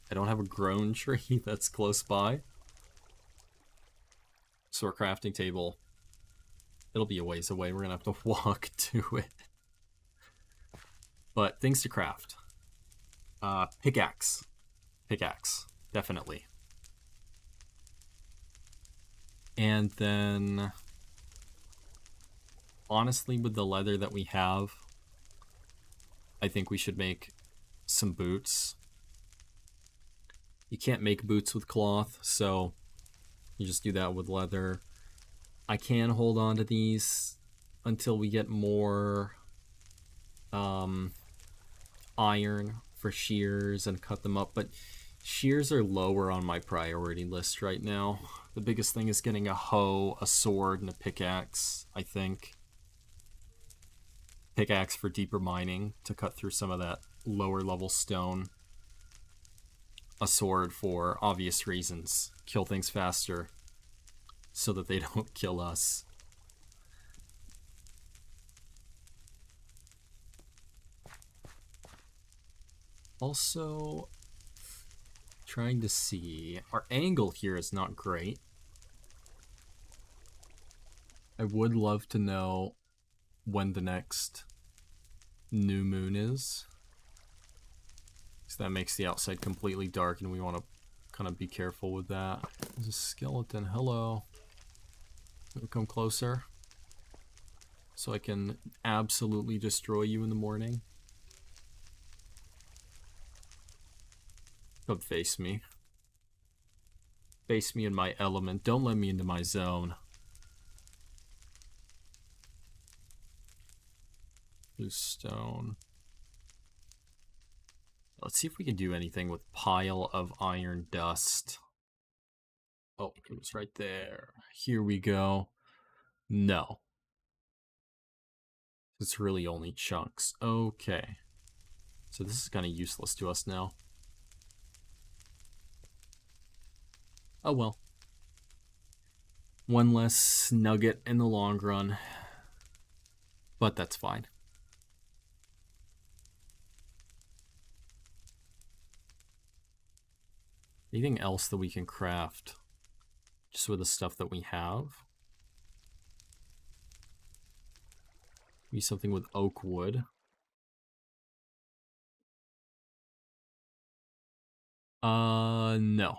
I don't have a grown tree that's close by. So our crafting table, it'll be a ways away. We're going to have to walk to it. But things to craft. Pickaxe. Pickaxe, definitely. And then, honestly, with the leather that we have, I think we should make some boots. You can't make boots with cloth, so you just do that with leather. I can hold on to these until we get more iron for shears and cut them up, but shears are lower on my priority list right now. The biggest thing is getting a hoe, a sword, and a pickaxe, I think. Pickaxe for deeper mining to cut through some of that lower level stone. A sword for obvious reasons. Kill things faster so that they don't kill us. Also, trying to see. Our angle here is not great. I would love to know when the next new moon is. So that makes the outside completely dark, and we want to kind of be careful with that. There's a skeleton. Hello. Come closer. So I can absolutely destroy you in the morning. Come face me. Face me in my element. Don't let me into my zone. Blue stone. Let's see if we can do anything with pile of iron dust. Oh, it was right there. Here we go. No. It's really only chunks. Okay. So this is kind of useless to us now. Oh well. One less nugget in the long run. But that's fine. Anything else that we can craft? Just with the stuff that we have? Maybe something with oak wood. No.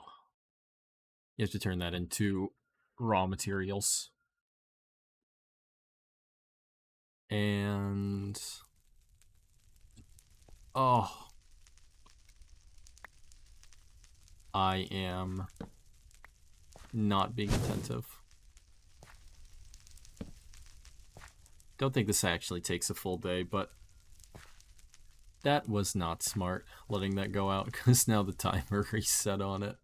You have to turn that into raw materials. And... oh. I am not being attentive. Don't think this actually takes a full day, but that was not smart, letting that go out, because now the timer reset on it.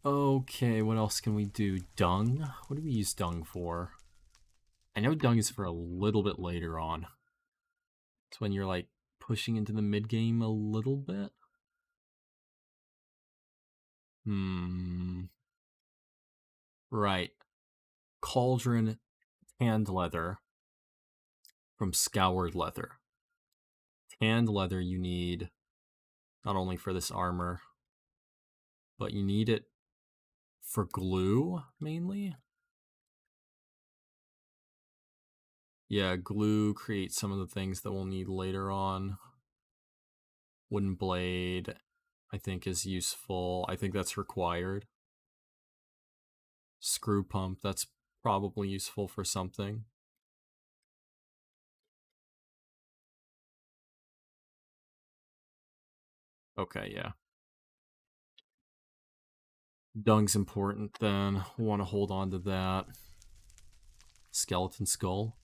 Okay, what else can we do? Dung? What do we use dung for? I know dung is for a little bit later on. It's when you're, like, pushing into the mid-game a little bit. Right. Cauldron tanned leather from scoured leather. Tanned leather you need not only for this armor, but you need it for glue, mainly. Yeah, glue creates some of the things that we'll need later on. Wooden blade, I think, is useful. I think that's required. Screw pump, that's probably useful for something. Okay, yeah. Dung's important then. We'll want to hold on to that. Skeleton skull.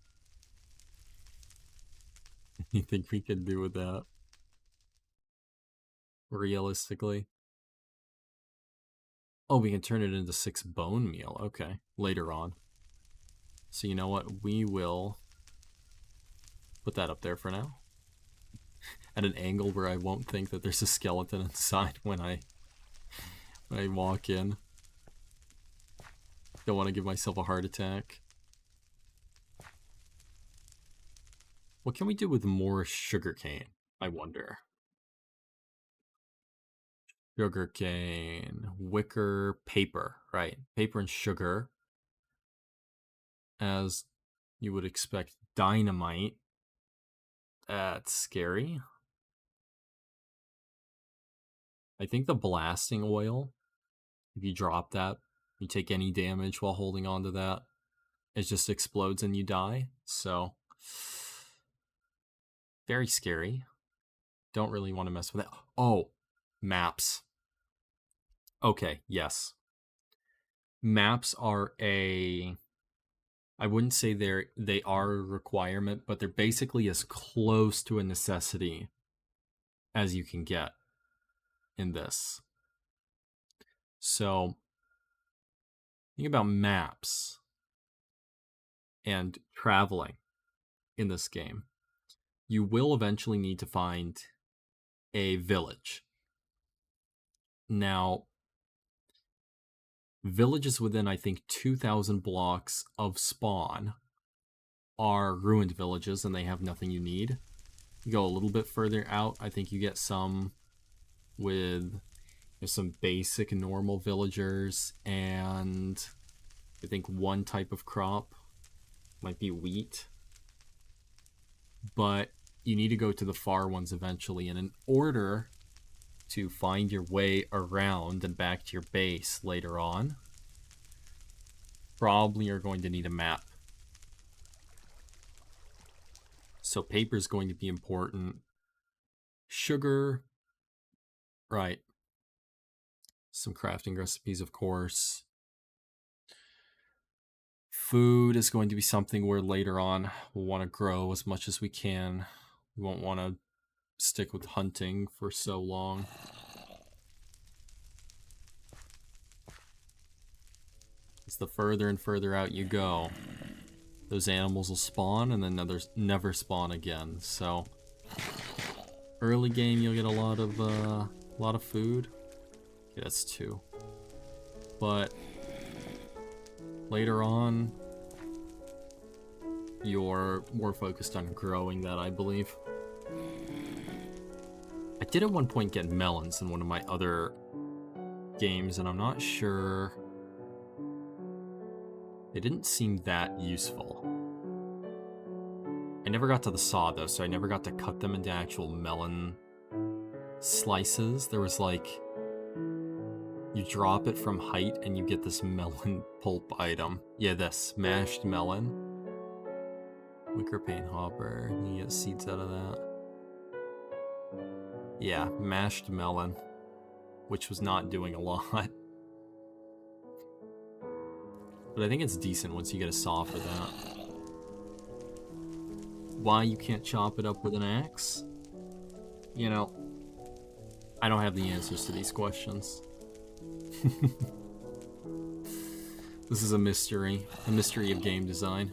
Anything we can do with that? Realistically. Oh, we can turn it into 6 bone meal. Okay, later on. So you know what? We will put that up there for now. At an angle where I won't think that there's a skeleton inside when I walk in. Don't want to give myself a heart attack. What can we do with more sugarcane, I wonder? Sugarcane, wicker, paper, right? Paper and sugar. As you would expect, dynamite. That's scary. I think the blasting oil, if you drop that, you take any damage while holding on to that, it just explodes and you die. So, very scary. Don't really want to mess with that. Oh, maps. Okay, yes. Maps are I wouldn't say they are a requirement, but they're basically as close to a necessity as you can get in this. So, think about maps and traveling in this game. You will eventually need to find a village. Now, villages within, I think, 2,000 blocks of spawn are ruined villages and they have nothing you need. You go a little bit further out, I think you get some with some basic normal villagers and I think one type of crop might be wheat. But you need to go to the far ones eventually, and in order to find your way around and back to your base later on, probably you're going to need a map. So paper is going to be important. Sugar, right. Some crafting recipes, of course. Food is going to be something where later on we'll want to grow as much as we can. We won't want to stick with hunting for so long. As the further and further out you go, those animals will spawn and then never spawn again. So early game you'll get a lot of food. Okay, that's 2. But later on, you're more focused on growing that, I believe. I did at one point get melons in one of my other games, and I'm not sure. They didn't seem that useful. I never got to the saw, though, so I never got to cut them into actual melon slices. There was like, you drop it from height and you get this melon pulp item. Yeah, this mashed melon. Wicker paint hopper. You get seeds out of that. Yeah, mashed melon, which was not doing a lot. But I think it's decent once you get a saw for that. Why you can't chop it up with an axe? You know, I don't have the answers to these questions. This is a mystery of game design.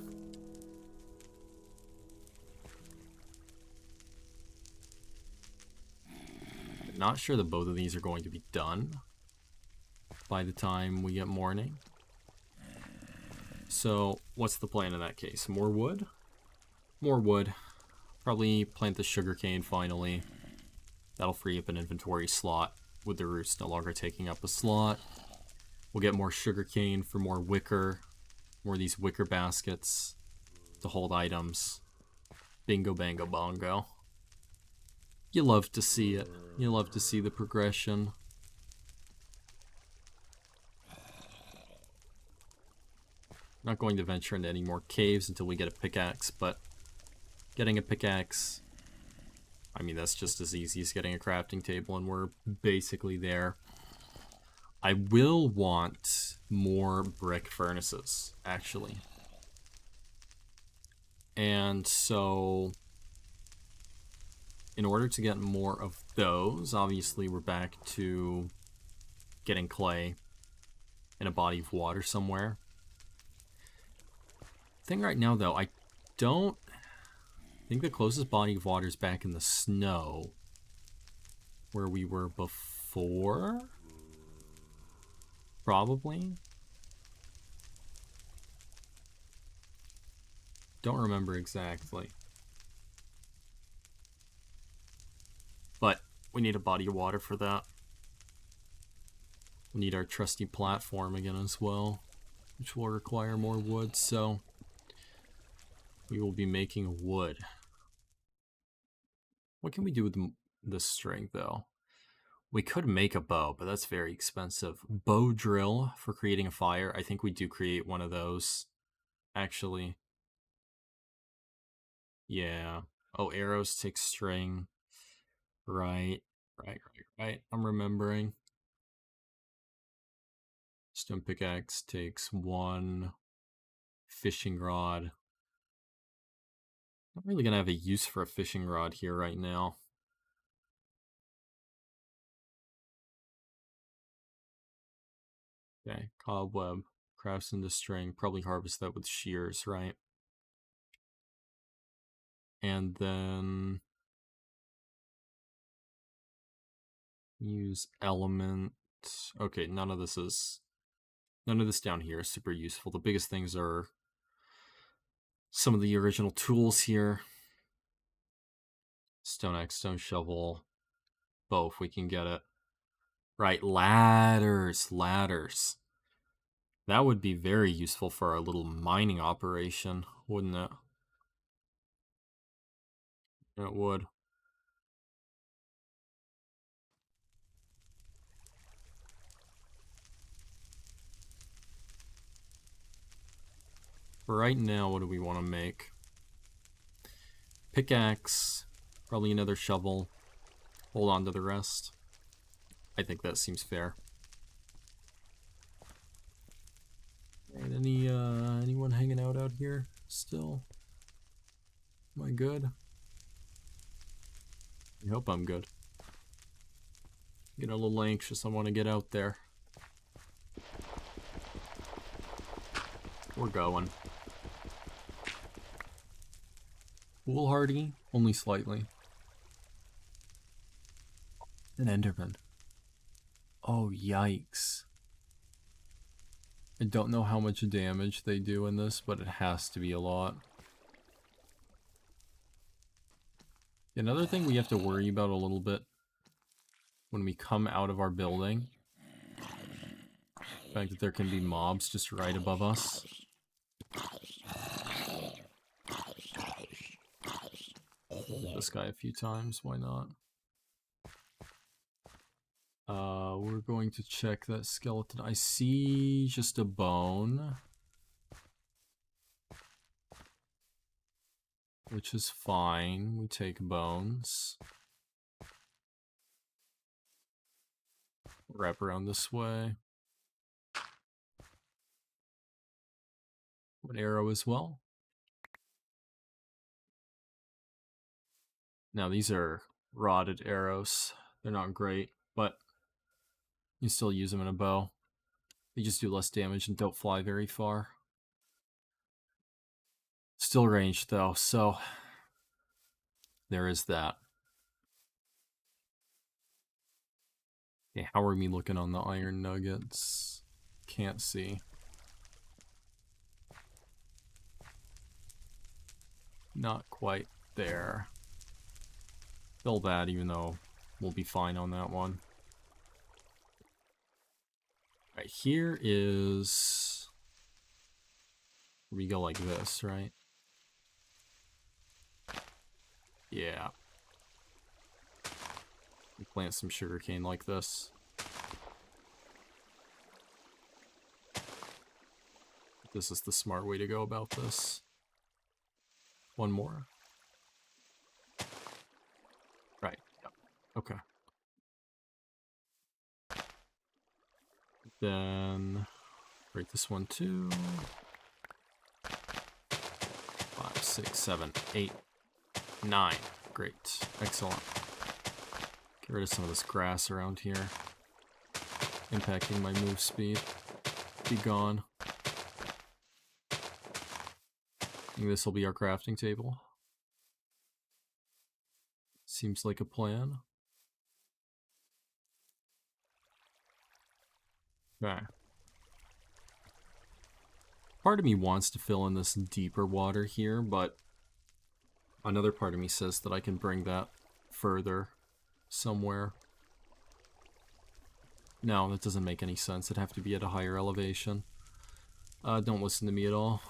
I'm not sure that both of these are going to be done by the time we get morning. So, what's the plan in that case? More wood? More wood. Probably plant the sugarcane finally. That'll free up an inventory slot with the roots no longer taking up a slot. We'll get more sugarcane for more wicker. More of these wicker baskets to hold items. Bingo, bango, bongo. You love to see it. You love to see the progression. Not going to venture into any more caves until we get a pickaxe, but getting a pickaxe, I mean, that's just as easy as getting a crafting table, and we're basically there. I will want more brick furnaces, actually. And so, in order to get more of those, obviously we're back to getting clay in a body of water somewhere. Thing right now, though, I think the closest body of water is back in the snow, where we were before? Probably. Don't remember exactly. But we need a body of water for that. We need our trusty platform again as well, which will require more wood, so we will be making wood. What can we do with this string, though? We could make a bow, but that's very expensive. Bow drill for creating a fire. I think we do create one of those, actually. Yeah. Oh, arrows take string. Right. I'm remembering. Stone pickaxe takes 1 fishing rod. Not really gonna have a use for a fishing rod here right now. Okay, cobweb, crafts into string, probably harvest that with shears, right? And then use element. Okay, none of this down here is super useful. The biggest things are some of the original tools here. Stone axe, stone shovel, bow if we can get it. Right, ladders. That would be very useful for our little mining operation, wouldn't it? It would. For right now, what do we want to make? Pickaxe, probably another shovel. Hold on to the rest. I think that seems fair. Right, anyone hanging out here still? Am I good? I hope I'm good. Getting a little anxious. I want to get out there. We're going. Foolhardy, only slightly. An Enderman. Oh, yikes. I don't know how much damage they do in this, but it has to be a lot. Another thing we have to worry about a little bit when we come out of our building, the fact that there can be mobs just right above us. This guy a few times, why not? We're going to check that skeleton. I see just a bone, which is fine. We take bones. Wrap around this way. An arrow as well. Now these are rotted arrows. They're not great, but you still use them in a bow. They just do less damage and don't fly very far. Still ranged though, so there is that. Okay, how are we looking on the iron nuggets? Can't see. Not quite there. Still bad, even though we'll be fine on that one. Right, here is... we go like this, right? Yeah. We plant some sugarcane like this. This is the smart way to go about this. One more. Right, yep. Okay. Then break this one too. 5, 6, 7, 8, 9. Great. Excellent. Get rid of some of this grass around here. Impacting my move speed. Be gone. I think this will be our crafting table. Seems like a plan. Okay. Part of me wants to fill in this deeper water here, but another part of me says that I can bring that further somewhere. No, that doesn't make any sense. It'd have to be at a higher elevation. Don't listen to me at all.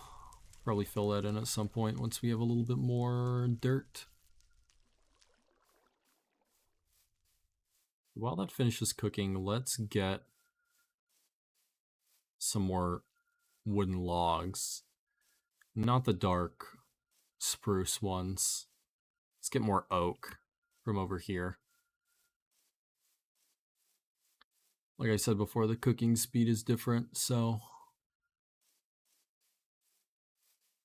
Probably fill that in at some point once we have a little bit more dirt. While that finishes cooking, let's get some more wooden logs. Not the dark spruce ones. Let's get more oak from over here. Like I said before, the cooking speed is different, so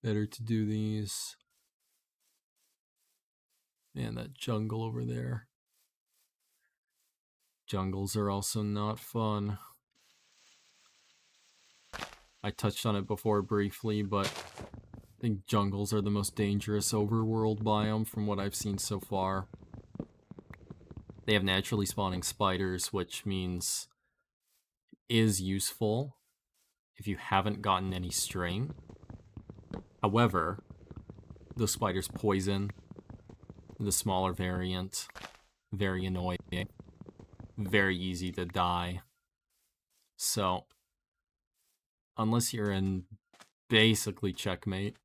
better to do these. And that jungle over there. Jungles are also not fun. I touched on it before briefly, but I think jungles are the most dangerous overworld biome from what I've seen so far. They have naturally spawning spiders, which means is useful if you haven't gotten any string. However, the spiders poison the smaller variant. Very annoying. Very easy to die. So, unless you're in basically checkmate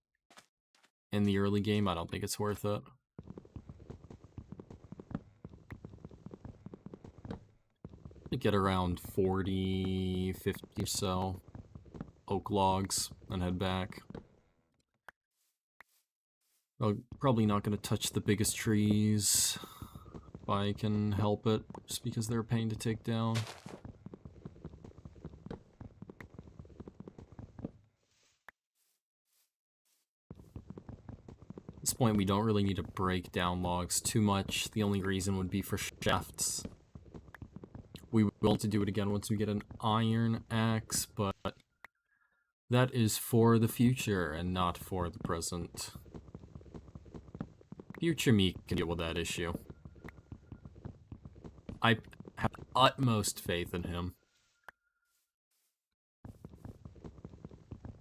in the early game, I don't think it's worth it. Get around 40, 50 or so oak logs and head back. I'm probably not going to touch the biggest trees if I can help it, just because they're a pain to take down. At this point, we don't really need to break down logs too much. The only reason would be for shafts. We will have to do it again once we get an iron axe, but that is for the future and not for the present. Future me can deal with that issue. I have utmost faith in him.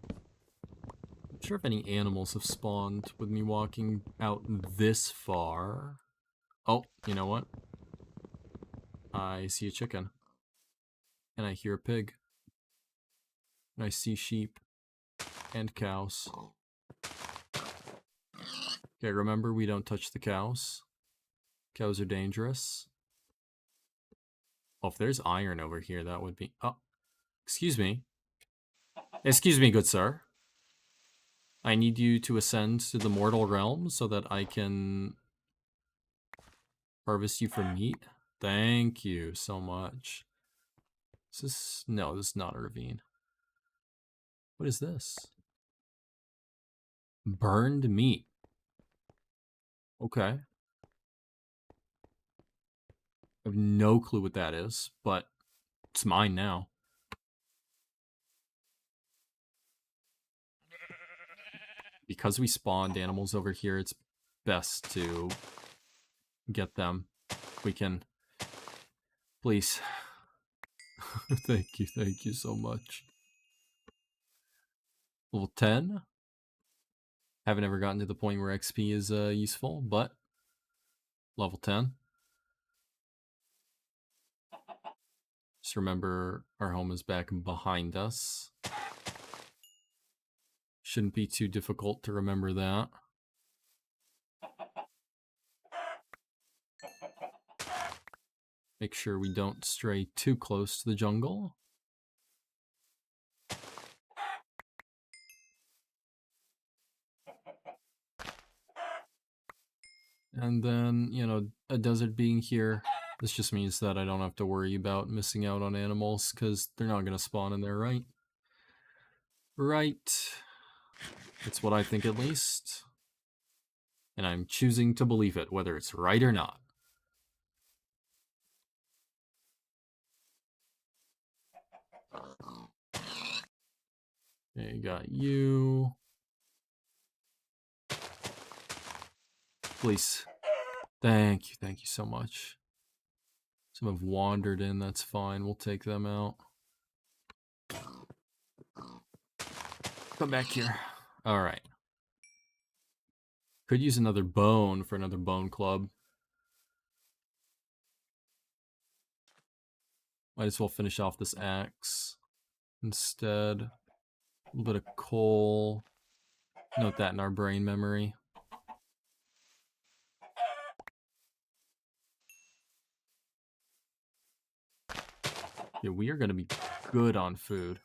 I'm not sure if any animals have spawned with me walking out this far. Oh, you know what? I see a chicken. And I hear a pig. And I see sheep. And cows. Okay, remember, we don't touch the cows. Cows are dangerous. Oh, if there's iron over here, that would be... Oh, excuse me. Excuse me, good sir. I need you to ascend to the mortal realm so that I can harvest you for meat. Thank you so much. Is this... No, this is not a ravine. What is this? Burned meat. Okay. I have no clue what that is, but it's mine now. Because we spawned animals over here, it's best to get them. We can... Please. Thank you so much. Level 10. Haven't ever gotten to the point where XP is useful, but level 10. Just remember our home is back behind us. Shouldn't be too difficult to remember that. Make sure we don't stray too close to the jungle. And then, you know, a desert being here, this just means that I don't have to worry about missing out on animals, because they're not going to spawn in there, right? Right. That's what I think, at least. And I'm choosing to believe it, whether it's right or not. Okay, got you. Please. Thank you so much. Some have wandered in, that's fine. We'll take them out. Come back here. All right. Could use another bone for another bone club. Might as well finish off this axe instead. A little bit of coal. Note that in our brain memory. Yeah, we are going to be good on food.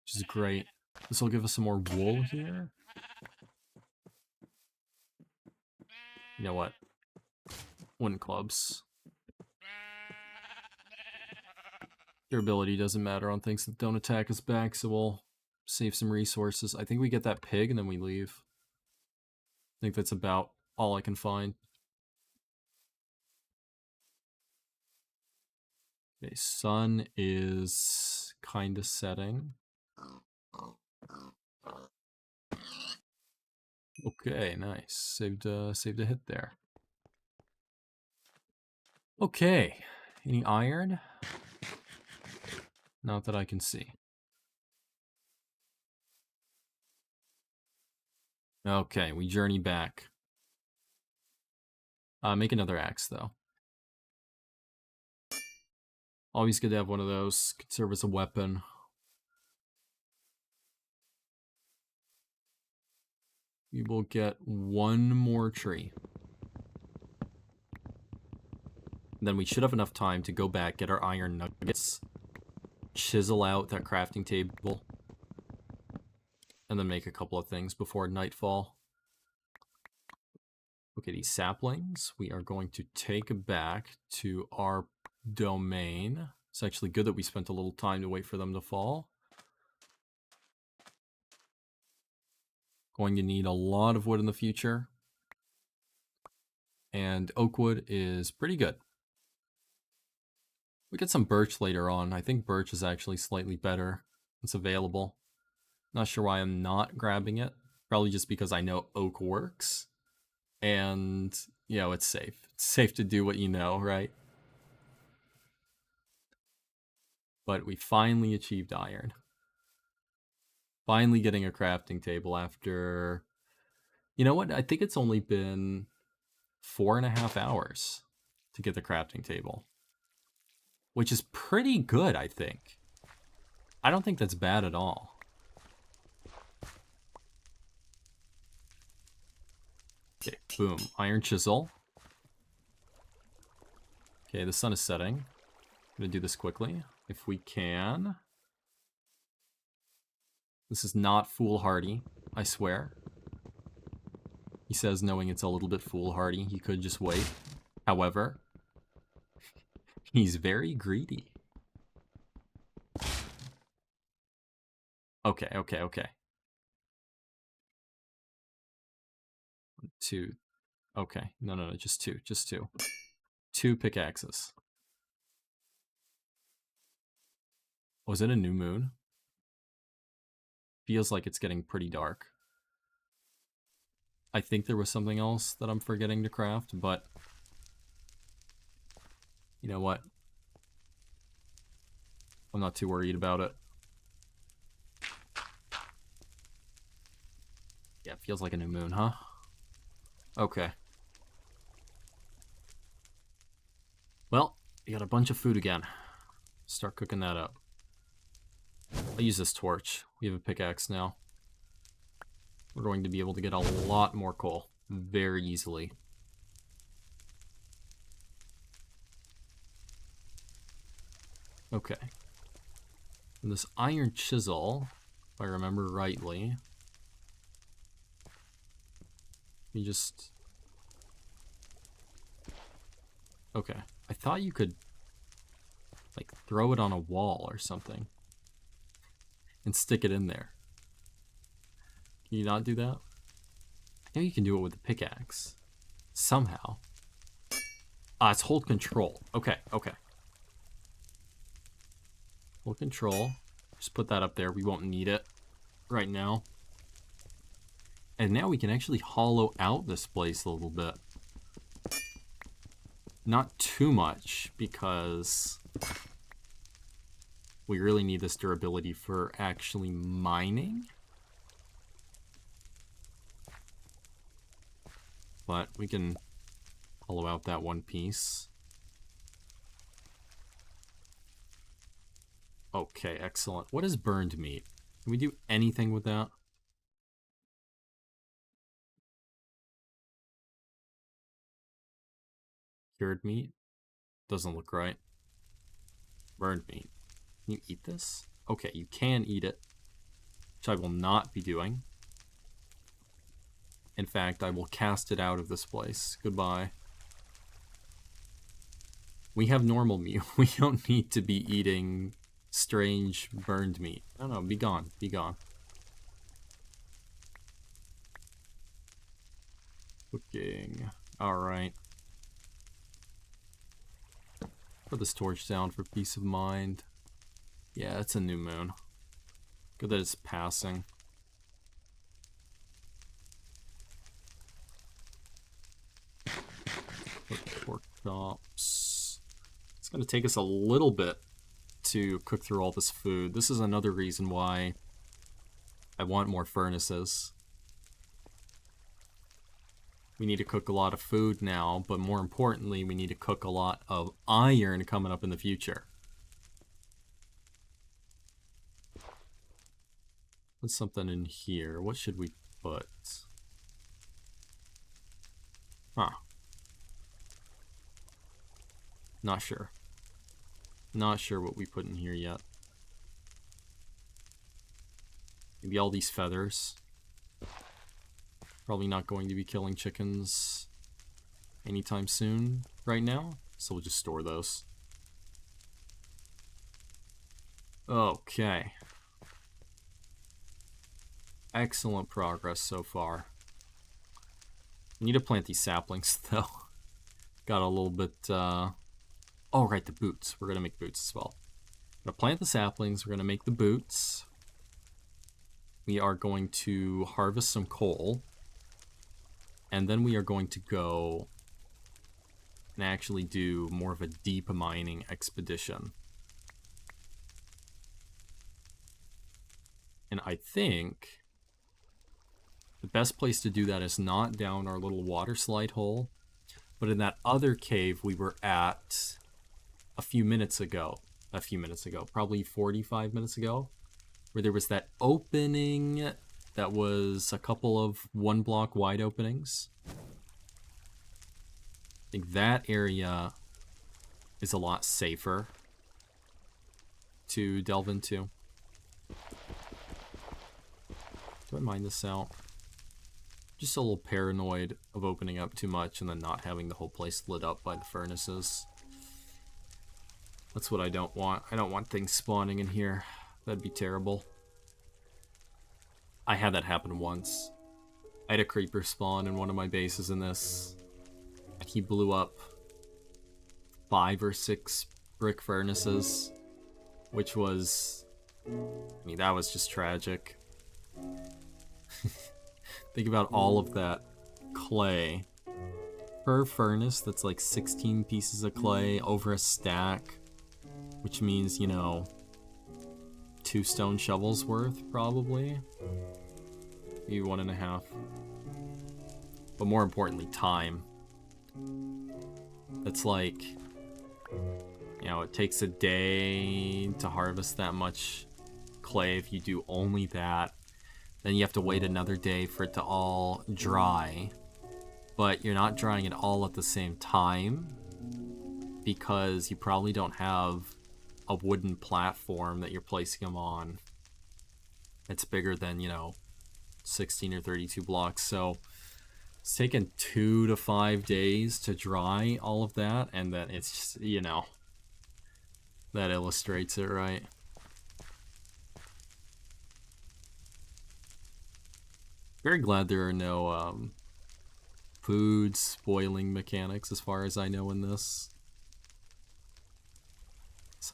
Which is great. This will give us some more wool here. You know what? Wooden clubs. Durability doesn't matter on things that don't attack us back, so we'll save some resources. I think we get that pig and then we leave. I think that's about all I can find. Okay, sun is kind of setting. Okay, nice. Saved a hit there. Okay, any iron? Not that I can see. Okay, we journey back. Make another axe, though. Always good to have one of those. Could serve as a weapon. We will get one more tree. Then we should have enough time to go back, get our iron nuggets, chisel out that crafting table, and then make a couple of things before nightfall. Okay, these saplings we are going to take back to our domain. It's actually good that we spent a little time to wait for them to fall. Going to need a lot of wood in the future. And oak wood is pretty good. We get some birch later on. I think birch is actually slightly better. It's available. Not sure why I'm not grabbing it. Probably just because I know oak works. And, you know, it's safe. It's safe to do what you know, right? But we finally achieved iron. Finally getting a crafting table after... You know what? I think it's only been 4.5 hours to get the crafting table. Which is pretty good, I think. I don't think that's bad at all. Okay, boom. Iron chisel. Okay, the sun is setting. I'm gonna do this quickly, if we can. This is not foolhardy, I swear. He says knowing it's a little bit foolhardy, he could just wait. However, he's very greedy. Okay. 2. Okay, no, just two. 2 pickaxes. Was it a new moon? Feels like it's getting pretty dark. I think there was something else that I'm forgetting to craft, but... You know what? I'm not too worried about it. Yeah, it feels like a new moon, huh? Okay. Well, we got a bunch of food again. Start cooking that up. I'll use this torch. We have a pickaxe now. We're going to be able to get a lot more coal very easily. Okay. And this iron chisel, if I remember rightly, you just... Okay. I thought you could, like, throw it on a wall or something and stick it in there. Can you not do that? I know you can do it with a pickaxe. Somehow. Ah, it's hold control. Okay. Hold control. Just put that up there. We won't need it right now. And now we can actually hollow out this place a little bit. Not too much, because We really need this durability for actually mining. But we can hollow out that one piece. Okay, excellent. What is burned meat? Can we do anything with that? Cured meat? Doesn't look right. Burned meat. Can you eat this? Okay, you can eat it, which I will not be doing. In fact, I will cast it out of this place. Goodbye. We have normal meat. We don't need to be eating strange burned meat. No, be gone. Be gone. Cooking. Alright. Put this torch down for peace of mind. Yeah, it's a new moon. Good that it's passing. Put pork chops. It's gonna take us a little bit to cook through all this food. This is another reason why I want more furnaces. We need to cook a lot of food now, but more importantly, we need to cook a lot of iron coming up in the future. Put something in here. What should we put? Huh. Not sure. Not sure what we put in here yet. Maybe all these feathers. Probably not going to be killing chickens anytime soon right now, so we'll just store those. Okay. Excellent progress so far. We need to plant these saplings, though. Got a little bit, Oh, right, the boots. We're gonna make boots as well. We're gonna plant the saplings, we're gonna make the boots. We are going to harvest some coal. And then we are going to go and actually do more of a deep mining expedition. And I think the best place to do that is not down our little water slide hole, but in that other cave we were at a few minutes ago, probably 45 minutes ago, where there was that opening that was a couple of 1 block wide openings. I think that area is a lot safer to delve into. Do I mine this out? Just a little paranoid of opening up too much and then not having the whole place lit up by the furnaces. That's what I don't want. I don't want things spawning in here. That'd be terrible. I had that happen once. I had a creeper spawn in one of my bases in this. He blew up 5 or 6 brick furnaces, which was... I mean, that was just tragic. Think about all of that clay. Per furnace, that's like 16 pieces of clay over a stack, which means, you know, 2 stone shovels worth, probably. Maybe 1.5. But more importantly, time. It's like, you know, it takes a day to harvest that much clay if you do only that. Then you have to wait another day for it to all dry. But you're not drying it all at the same time because you probably don't have a wooden platform that you're placing them on. It's bigger than, you know, 16 or 32 blocks. So it's taken 2 to 5 days to dry all of that, and then it's just, you know, that illustrates it, right? Very glad there are no food spoiling mechanics as far as I know in this.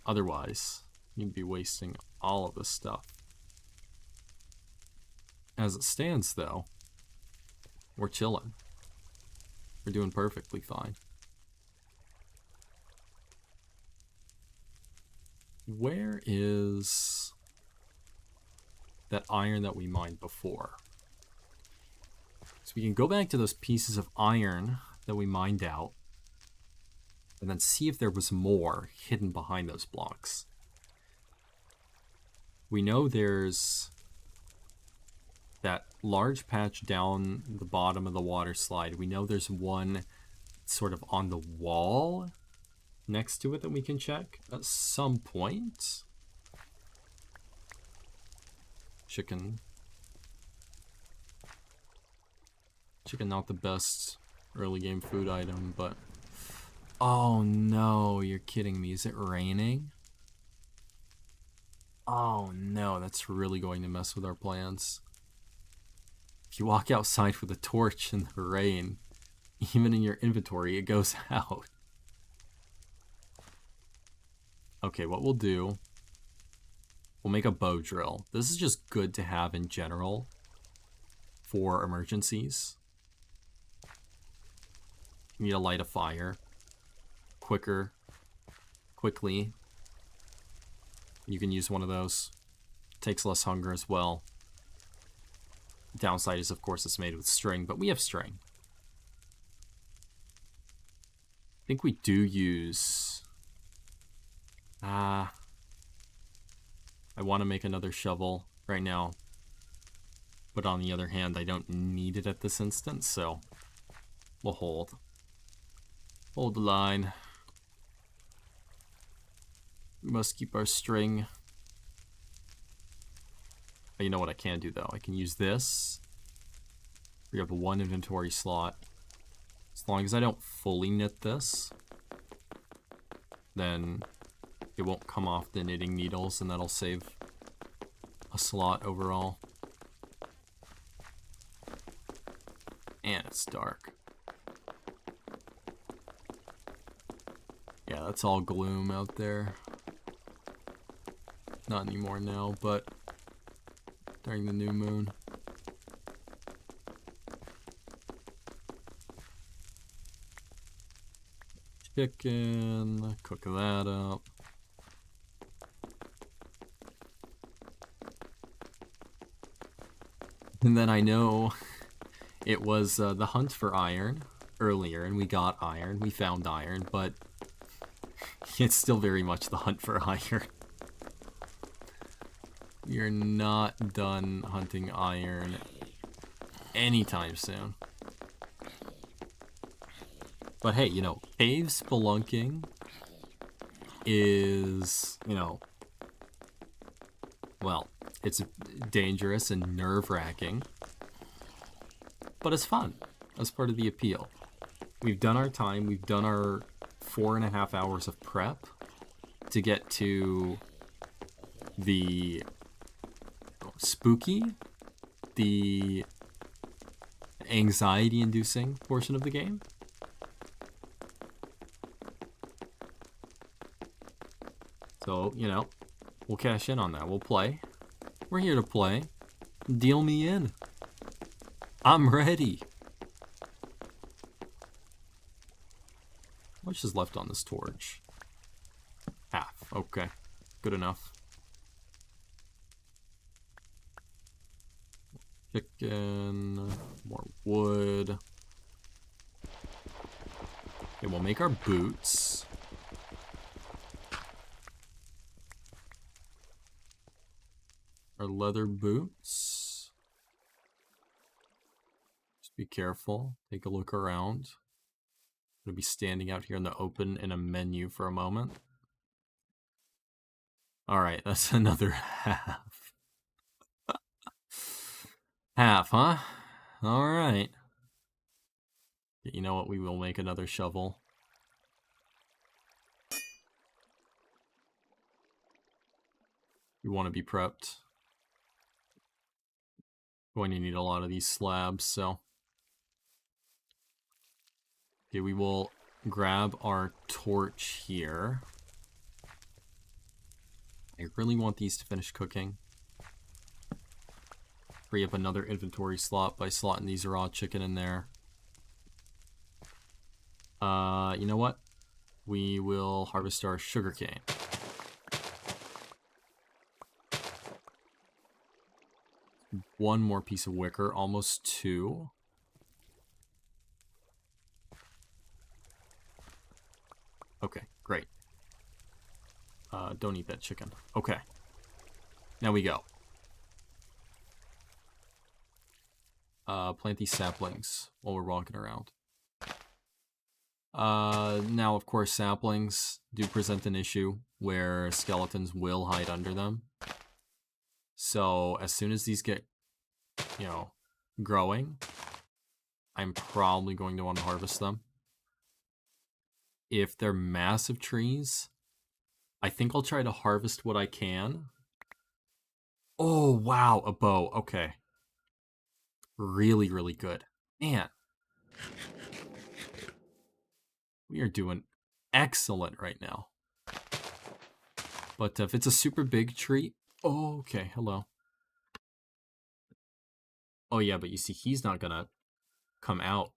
Otherwise, you'd be wasting all of this stuff. As it stands, though, we're chilling. We're doing perfectly fine. Where is that iron that we mined before? So we can go back to those pieces of iron that we mined out and then see if there was more hidden behind those blocks. We know there's that large patch down the bottom of the water slide. We know there's one sort of on the wall next to it that we can check at some point. Chicken, not the best early game food item, but... Oh no, you're kidding me. Is it raining? Oh no, that's really going to mess with our plans. If you walk outside with a torch in the rain, even in your inventory, it goes out. Okay, what we'll do, we'll make a bow drill. This is just good to have in general for emergencies. You need to light a fire quickly. You can use one of those. Takes less hunger as well. Downside is, of course, it's made with string, but we have string. I think we do use... I want to make another shovel right now. But on the other hand, I don't need it at this instance, so we'll hold. Hold the line. We must keep our string. You know what I can do, though? I can use this. We have one inventory slot. As long as I don't fully knit this, then it won't come off the knitting needles, and that'll save a slot overall. And it's dark. Yeah, that's all gloom out there. Not anymore now, but during the new moon. Chicken, cook that up. And then I know it was the hunt for iron earlier, and we got iron, we found iron, but it's still very much the hunt for iron. You're not done hunting iron anytime soon. But hey, you know, cave spelunking is, you know, well, it's dangerous and nerve-wracking, but it's fun. That's part of the appeal. We've done our time. We've done our 4.5 hours of prep to get to the spooky, the anxiety-inducing portion of the game. So, you know, we'll cash in on that. We'll play. We're here to play. Deal me in. I'm ready. How much is left on this torch? Half. Okay. Good enough. Chicken. More wood. Okay, we'll make our boots. Our leather boots. Just be careful. Take a look around. I'm going to be standing out here in the open in a menu for a moment. Alright, that's another half. Half, huh? Alright. You know what? We will make another shovel. You want to be prepped. Going to need a lot of these slabs, so... Okay, we will grab our torch here. I really want these to finish cooking. Free up another inventory slot by slotting these raw chicken in there. You know what? We will harvest our sugarcane. one more piece of wicker, almost 2. Okay, great. Don't eat that chicken. Okay. Now we go. Plant these saplings while we're walking around. Now, of course, saplings do present an issue where skeletons will hide under them. So as soon as these get, you know, growing, I'm probably going to want to harvest them. If they're massive trees, I think I'll try to harvest what I can. Oh, wow, a bow. Okay. Really, really good. Man. We are doing excellent right now. But if it's a super big tree... Oh, okay, hello. Oh, yeah, but you see, he's not gonna come out.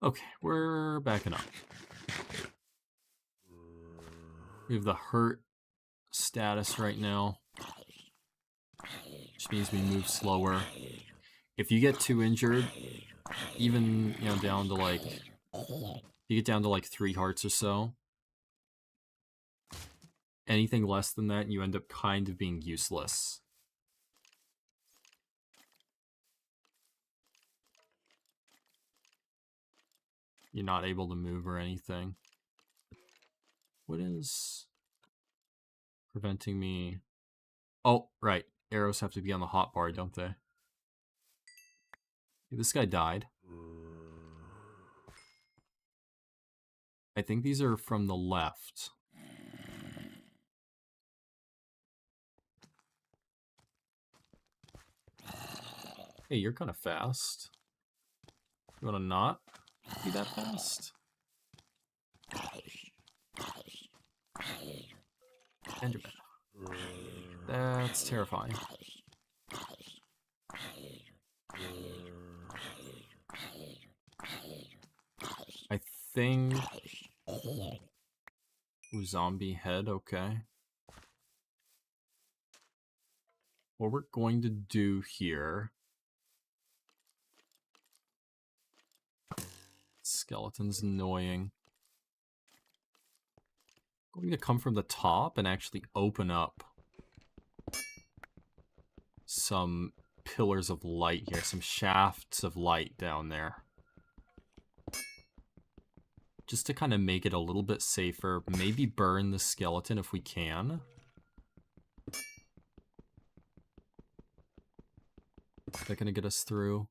Okay, we're backing up. We have the hurt status right now, which means we move slower. If you get too injured, even, you know, down to like... You get down to like 3 hearts or so. Anything less than that, you end up kind of being useless. You're not able to move or anything. What is preventing me? Oh, right. Arrows have to be on the hotbar, don't they? This guy died. I think these are from the left. Hey, you're kind of fast. You want to not be that fast? Enderman. That's terrifying. I think... Ooh, zombie head, okay. What we're going to do here... Skeleton's annoying. I'm going to come from the top and actually open up some pillars of light here, some shafts of light down there. Just to kind of make it a little bit safer. Maybe burn the skeleton if we can. Is that going to get us through?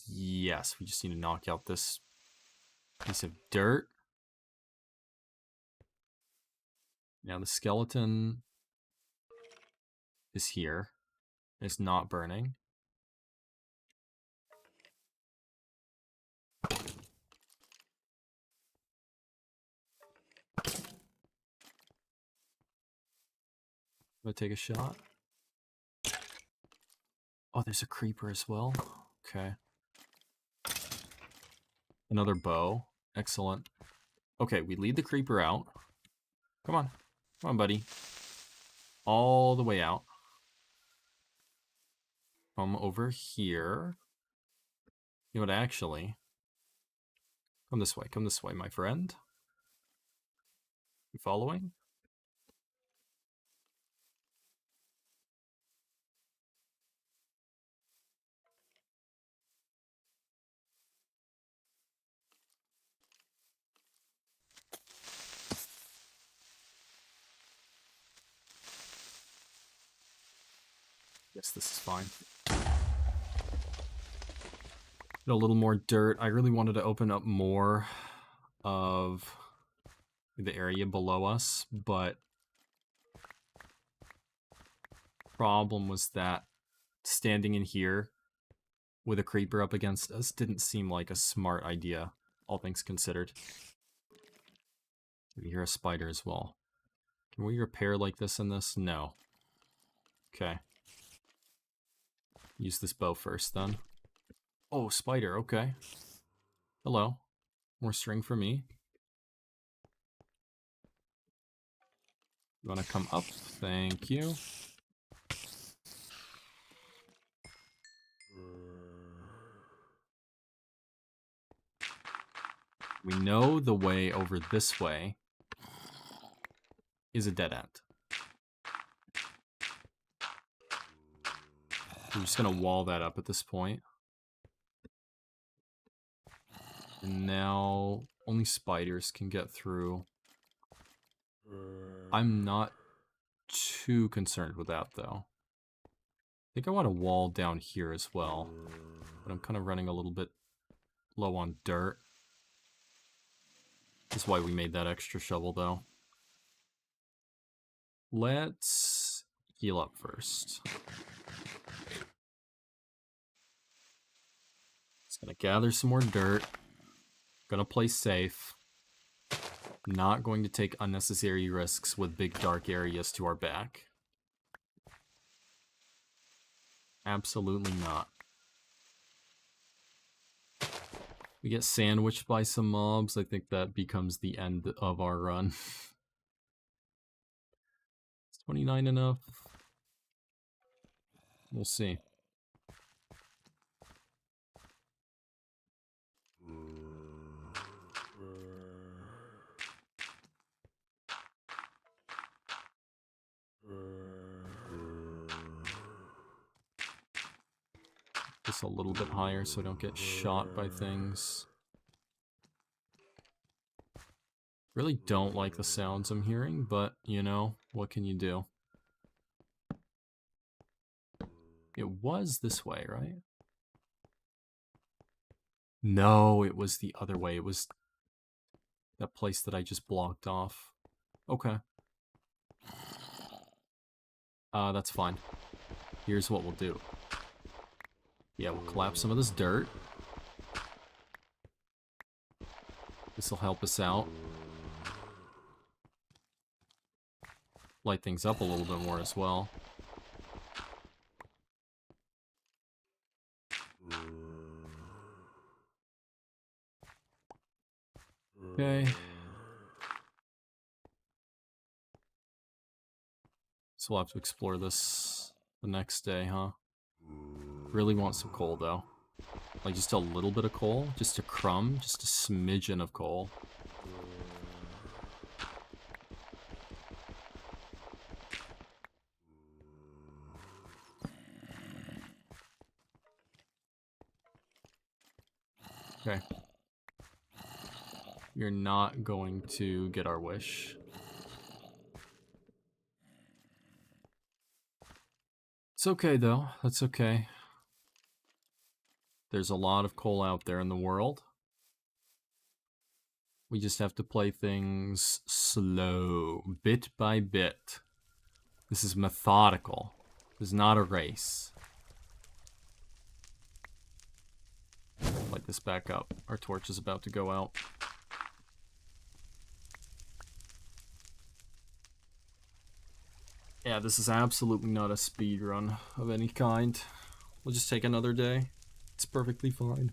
Yes. We just need to knock out this piece of dirt. Now the skeleton is here. It's not burning. I'm gonna take a shot. Oh, there's a creeper as well. Okay. Another bow. Excellent. Okay, we lead the creeper out. Come on. Come on, buddy. All the way out. Come over here. You know what, actually? Come this way, my friend. You following? Yes, this is fine. A little more dirt. I really wanted to open up more of the area below us, but problem was that standing in here with a creeper up against us didn't seem like a smart idea, all things considered. We hear a spider as well. Can we repair like this and this? No. Okay. Use this bow first, then. Oh, spider, okay. Hello. More string for me. You want to come up? Thank you. We know the way over this way is a dead end. I'm just going to wall that up at this point. And now only spiders can get through. I'm not too concerned with that, though. I think I want a wall down here as well. But I'm kind of running a little bit low on dirt. That's why we made that extra shovel, though. Let's heal up first. Just gonna gather some more dirt. Gonna play safe. Not going to take unnecessary risks with big dark areas to our back. Absolutely not. We get sandwiched by some mobs. I think that becomes the end of our run. Is 29 enough? We'll see. Just a little bit higher so I don't get shot by things. Really don't like the sounds I'm hearing, but, you know, what can you do? It was this way, right? No, it was the other way. It was that place that I just blocked off. Okay. That's fine. Here's what we'll do. Yeah, we'll collapse some of this dirt. This'll help us out. Light things up a little bit more as well. Okay. So we'll have to explore this the next day, huh? Really want some coal, though. Like, just a little bit of coal. Just a crumb. Just a smidgen of coal. Okay. You're not going to get our wish. It's okay, though. That's okay. There's a lot of coal out there in the world. We just have to play things slow, bit by bit. This is methodical. This is not a race. Light this back up. Our torch is about to go out. Yeah, this is absolutely not a speed run of any kind. We'll just take another day. It's perfectly fine.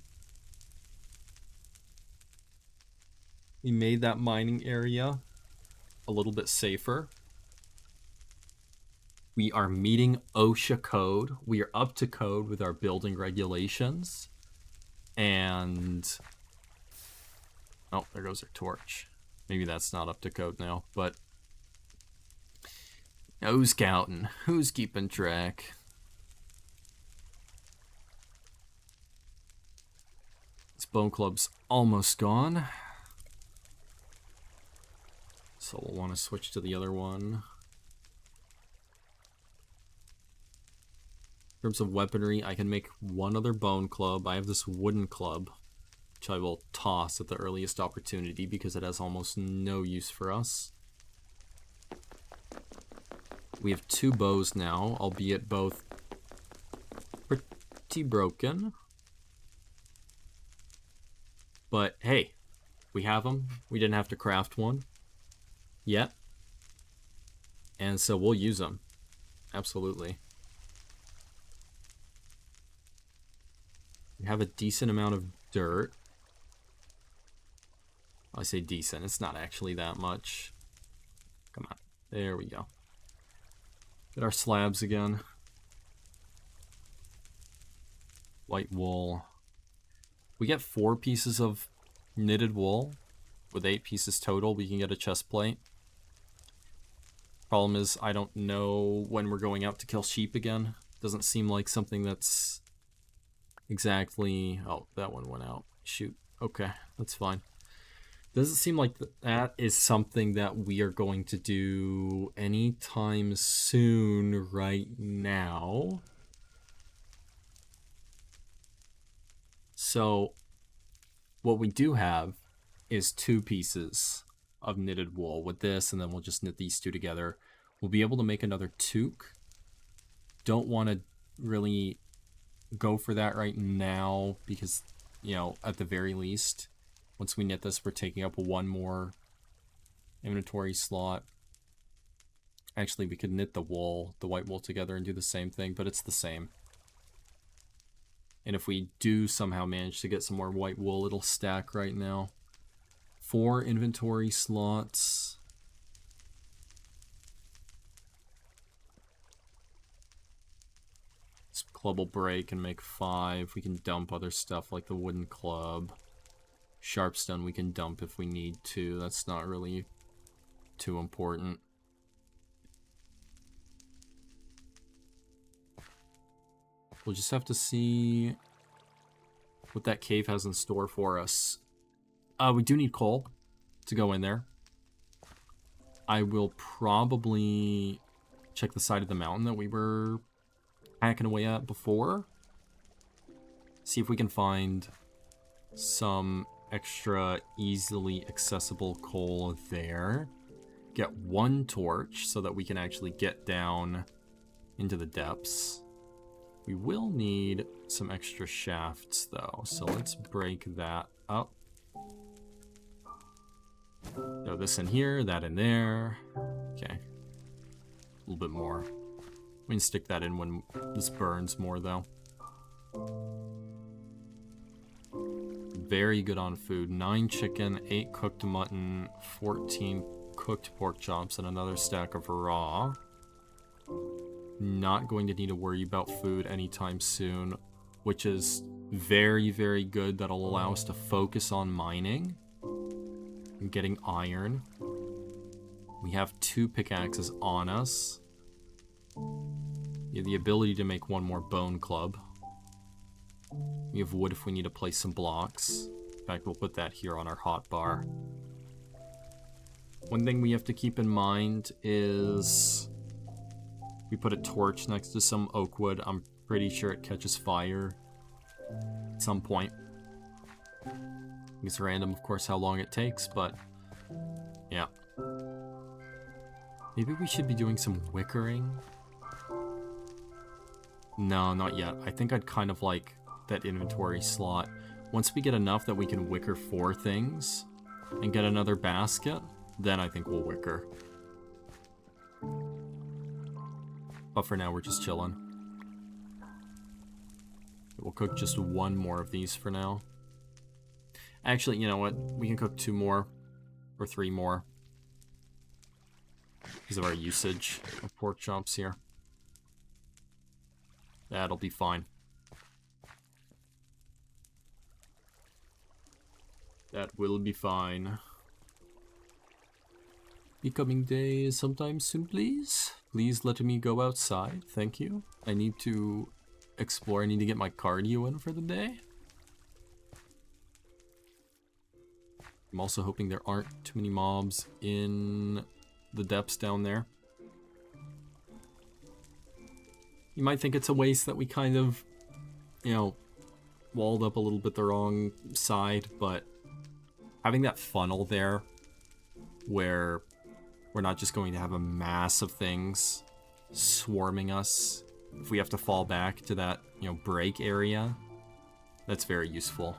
We made that mining area a little bit safer. We are meeting OSHA code. We are up to code with our building regulations. And... oh, there goes our torch. Maybe that's not up to code now, but... who's counting? Who's keeping track? This bone club's almost gone. So we'll want to switch to the other one. In terms of weaponry, I can make one other bone club. I have this wooden club, which I will toss at the earliest opportunity because it has almost no use for us. We have 2 bows now, albeit both pretty broken. But hey, we have them. We didn't have to craft one yet. And so we'll use them. Absolutely. We have a decent amount of dirt. I say decent, it's not actually that much. Come on, there we go. Get our slabs again. White wool. We get 4 pieces of knitted wool. With 8 pieces total, we can get a chest plate. Problem is, I don't know when we're going out to kill sheep again. Doesn't seem like something that's exactly... Oh, that one went out. Shoot. Okay, that's fine. Doesn't seem like that is something that we are going to do anytime soon right now. So, what we do have is 2 pieces of knitted wool with this, and then we'll just knit these 2 together. We'll be able to make another toque. Don't want to really go for that right now because, you know, at the very least, once we knit this, we're taking up 1 more inventory slot. Actually, we could knit the wool, the white wool together and do the same thing, but it's the same. And if we do somehow manage to get some more white wool, it'll stack right now. 4 inventory slots. This club will break and make 5. We can dump other stuff like the wooden club. Sharpstone we can dump if we need to. That's not really too important. We'll just have to see what that cave has in store for us. We do need coal to go in there. I will probably check the side of the mountain that we were hacking away at before. See if we can find some extra easily accessible coal there. Get 1 torch so that we can actually get down into the depths. We will need some extra shafts though, so let's break that up. Throw this in here, that in there. Okay. A little bit more. We can stick that in when this burns more though. Very good on food. 9 chicken, 8 cooked mutton, 14 cooked pork chops, and another stack of raw. Not going to need to worry about food anytime soon, which is very, very good. That'll allow us to focus on mining and getting iron. We have 2 pickaxes on us. We have the ability to make 1 more bone club. We have wood if we need to place some blocks. In fact, we'll put that here on our hotbar. One thing we have to keep in mind is we put a torch next to some oak wood. I'm pretty sure it catches fire at some point. It's random, of course, how long it takes, but yeah. Maybe we should be doing some wickering. No, not yet. I think I'd kind of like that inventory slot. Once we get enough that we can wicker 4 things and get another basket, then I think we'll wicker. But for now, we're just chilling. We'll cook just 1 more of these for now. Actually, you know what? We can cook 2 more or 3 more because of our usage of pork chops here. That'll be fine. That will be fine. Becoming day sometime soon, please. Please let me go outside. Thank you. I need to explore. I need to get my cardio in for the day. I'm also hoping there aren't too many mobs in the depths down there. You might think it's a waste that we kind of, you know, walled up a little bit the wrong side, but having that funnel there where we're not just going to have a mass of things swarming us if we have to fall back to that, you know, break area, that's very useful.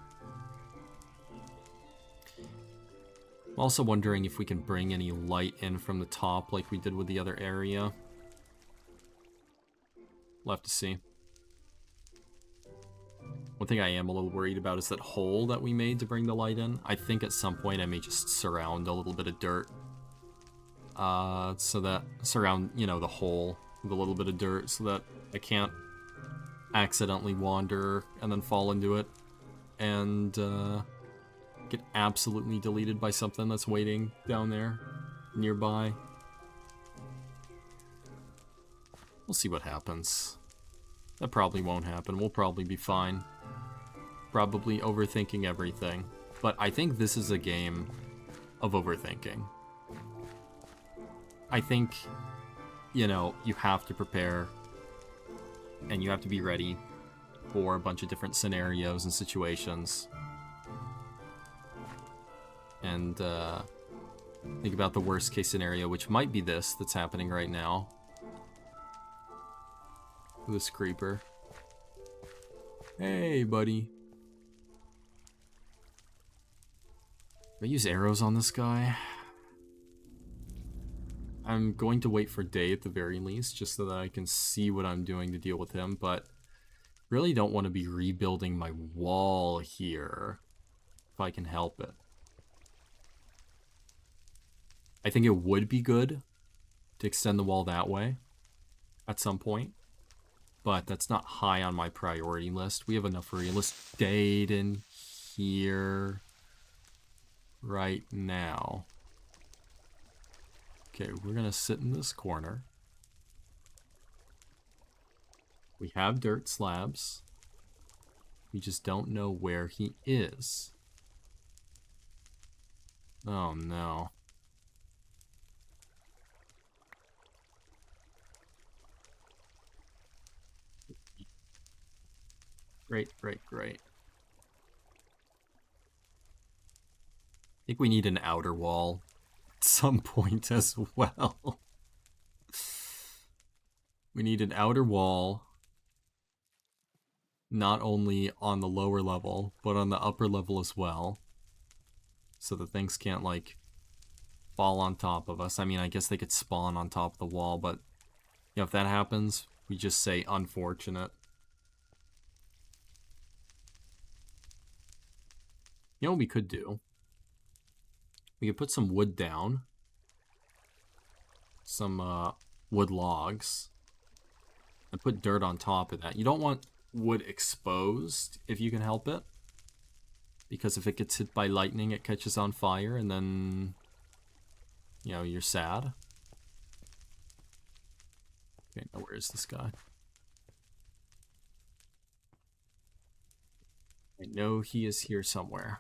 I'm also wondering if we can bring any light in from the top like we did with the other area. We'll have to see. One thing I am a little worried about is that hole that we made to bring the light in. I think at some point I may just surround a little bit of dirt. So that, surround, you know, the hole with a little bit of dirt so that I can't accidentally wander and then fall into it and get absolutely deleted by something that's waiting down there nearby. We'll see what happens. That probably won't happen. We'll probably be fine. Probably overthinking everything. But I think this is a game of overthinking. I think, you know, you have to prepare and you have to be ready for a bunch of different scenarios and situations. And think about the worst case scenario, which might be this that's happening right now. This creeper. Hey, buddy. Do I use arrows on this guy? I'm going to wait for day at the very least, just so that I can see what I'm doing to deal with him, but really don't want to be rebuilding my wall here, if I can help it. I think it would be good to extend the wall that way at some point, but that's not high on my priority list. We have enough real estate in here right now. Okay, we're gonna sit in this corner. We have dirt slabs. We just don't know where he is. Oh no. Great, great, great. I think we need an outer wall at some point as well. We need an outer wall, not only on the lower level, but on the upper level as well. So that things can't, like, fall on top of us. I mean, I guess they could spawn on top of the wall, but, you know, if that happens, we just say unfortunate. You know what we could do? We could put some wood down. Some wood logs. And put dirt on top of that. You don't want wood exposed if you can help it. Because if it gets hit by lightning, it catches on fire and then, you know, you're sad. Okay, now where is this guy? I know he is here somewhere.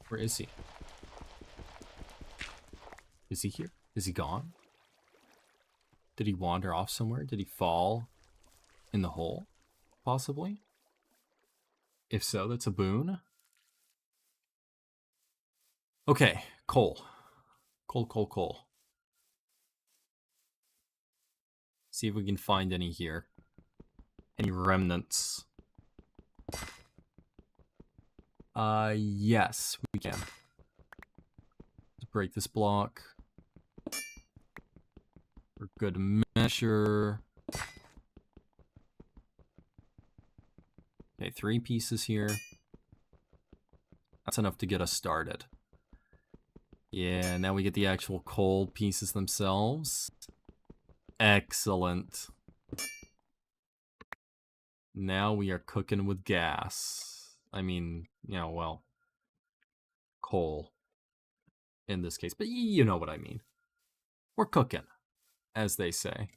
Where is he? Is he here? Is he gone? Did he wander off somewhere? Did he fall in the hole? Possibly? If so, that's a boon. Okay, coal. Coal. See if we can find any here. Any remnants. Yes, we can. Let's break this block. For good measure. Okay, 3 pieces here. That's enough to get us started. Yeah, now we get the actual coal pieces themselves. Excellent. Now we are cooking with gas. I mean, you know, well, coal in this case, but you know what I mean. We're cooking, as they say.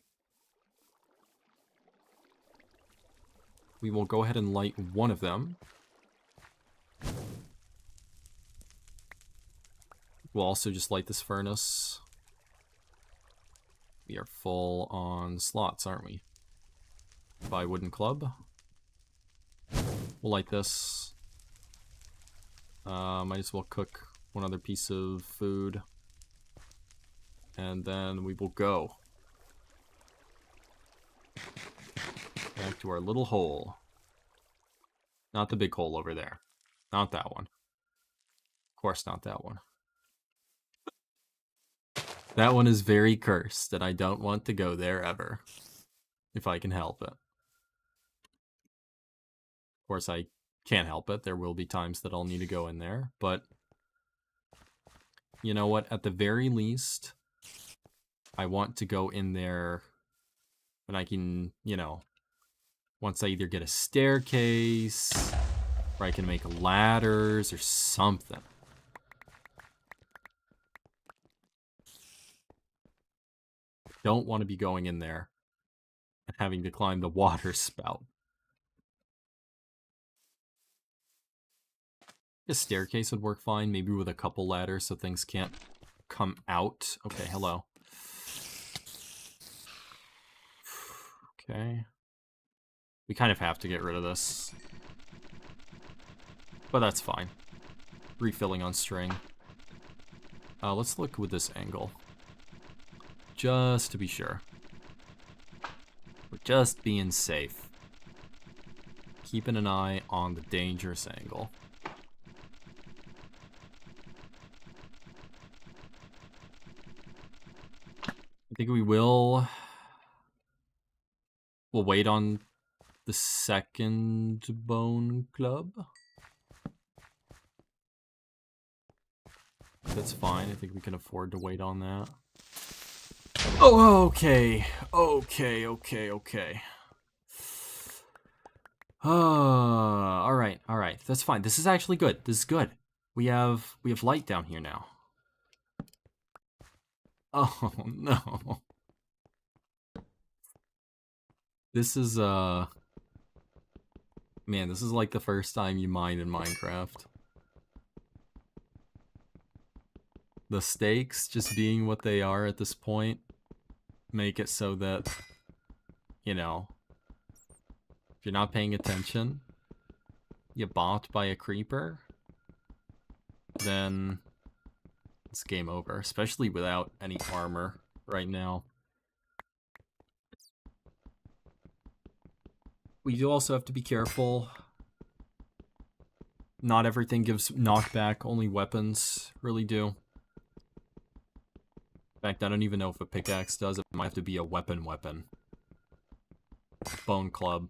We will go ahead and light one of them. We'll also just light this furnace. We are full on slots, aren't we? Buy wooden club. We'll light this. Might as well cook one other piece of food. and then we will go back to our little hole. Not the big hole over there. Not that one. Of course not that one. That one is very cursed, and I don't want to go there ever. If I can help it. Of course, I can't help it. There will be times that I'll need to go in there, but you know what? At the very least, I want to go in there and I can, you know, once I either get a staircase or I can make ladders or something. Don't want to be going in there and having to climb the water spout. A staircase would work fine, maybe with a couple ladders so things can't come out. Okay, hello. Okay. We kind of have to get rid of this. But that's fine. Refilling on string. Let's look with this angle. Just to be sure. We're just being safe. Keeping an eye on the dangerous angle. I think we will... We'll wait on the second bone club. That's fine. I think we can afford to wait on that. Oh, okay. Okay. Alright. That's fine. This is actually good. This is good. We have light down here now. Oh, no. This is, man, this is like the first time you mine in Minecraft. The stakes just being what they are at this point make it so that, you know, if you're not paying attention, you bopped by a creeper, then it's game over, especially without any armor right now. We do also have to be careful. Not everything gives knockback, only weapons really do. In fact, I don't even know if a pickaxe does. It might have to be a weapon. Bone club.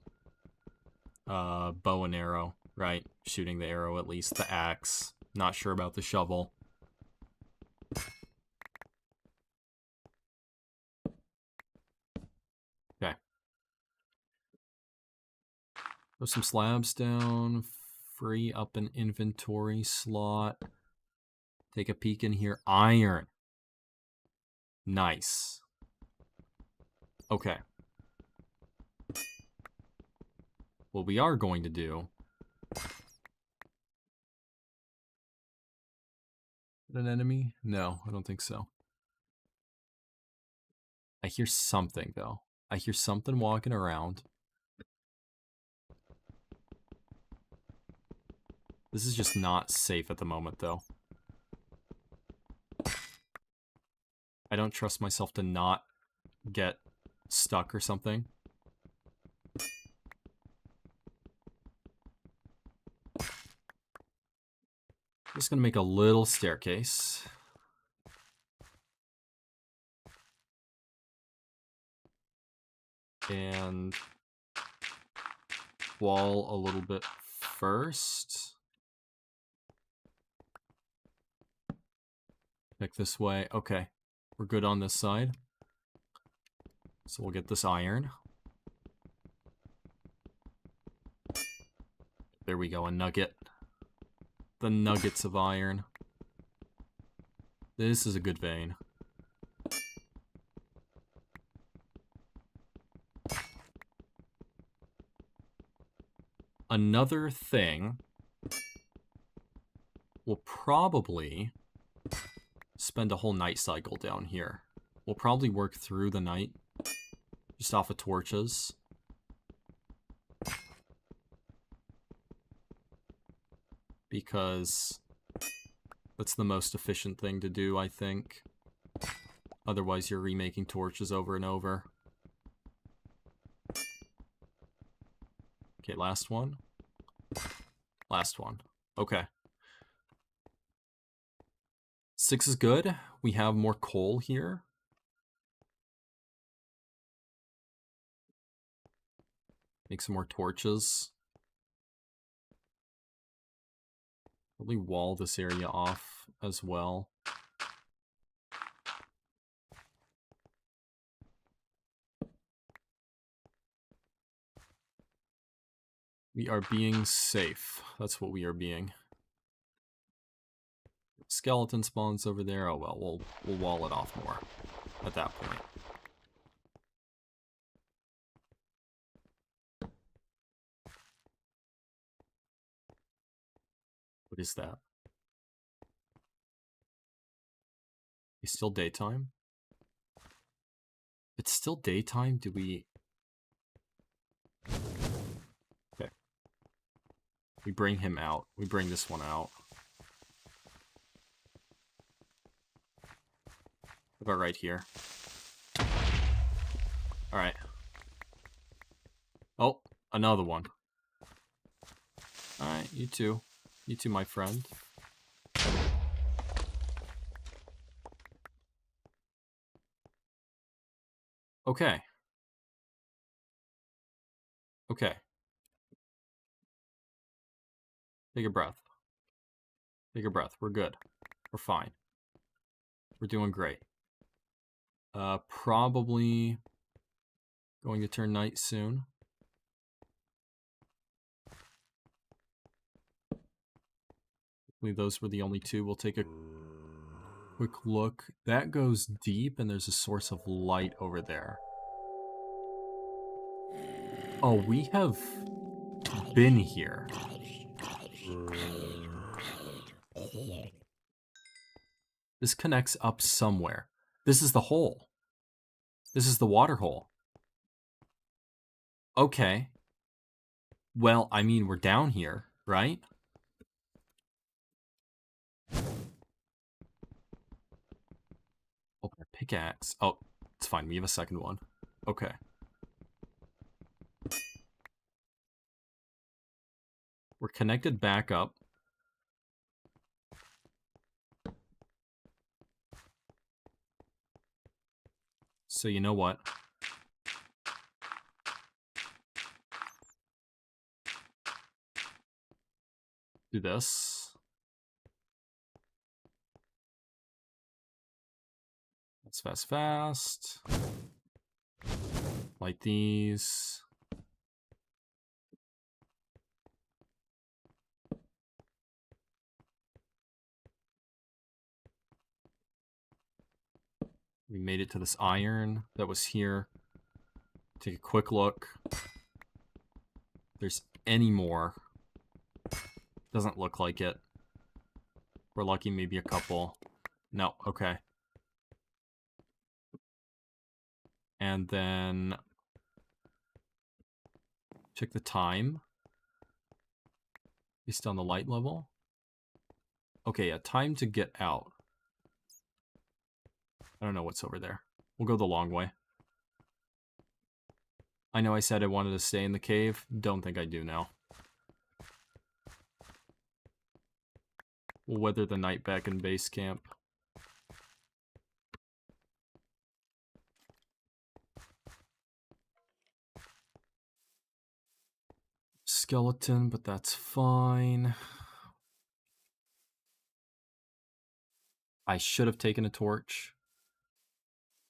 Bow and arrow, right? Shooting the arrow at least. The axe. Not sure about the shovel. Okay. Throw some slabs down. Free up an inventory slot. Take a peek in here. Iron. Nice. Okay. What we are going to do... An enemy? No, I don't think so. I hear something, though. I hear something walking around. This is just not safe at the moment, though. I don't trust myself to not get stuck or something. I'm just gonna make a little staircase. And wall a little bit first. Back this way. Okay. We're good on this side. So we'll get this iron. There we go, a nugget. The nuggets of iron. This is a good vein. Another thing, we'll probably spend a whole night cycle down here. We'll probably work through the night just off of torches. Because that's the most efficient thing to do, I think. Otherwise, you're remaking torches over and over. Okay, last one. Last one. Okay. 6 is good. We have more coal here. Make some more torches. Probably wall this area off as well. We are being safe. That's what we are being. Skeleton spawns over there. Oh well, we'll wall it off more at that point. What is that? It's still daytime? It's still daytime? Do we... Okay. We bring him out. We bring this one out. About right here. Alright. Oh, another one. Alright, you too. You too, my friend. Okay. Okay. Take a breath. Take a breath. We're good. We're fine. We're doing great. Probably going to turn night soon. Hopefully those were the only two. We'll take a quick look. That goes deep, and there's a source of light over there. Oh, we have been here. This connects up somewhere. This is the hole. This is the water hole. Okay. Well, I mean, we're down here, right? Oh, pickaxe. Oh, it's fine. We have a second one. Okay. We're connected back up. So you know what? Do this. Let's fast. Light these. We made it to this iron that was here. Take a quick look. If there's any more. Doesn't look like it. We're lucky, maybe a couple. No, okay. And then check the time. Based on the light level. Okay, yeah, time to get out. I don't know what's over there. We'll go the long way. I know I said I wanted to stay in the cave. Don't think I do now. We'll weather the night back in base camp. Skeleton, but that's fine. I should have taken a torch.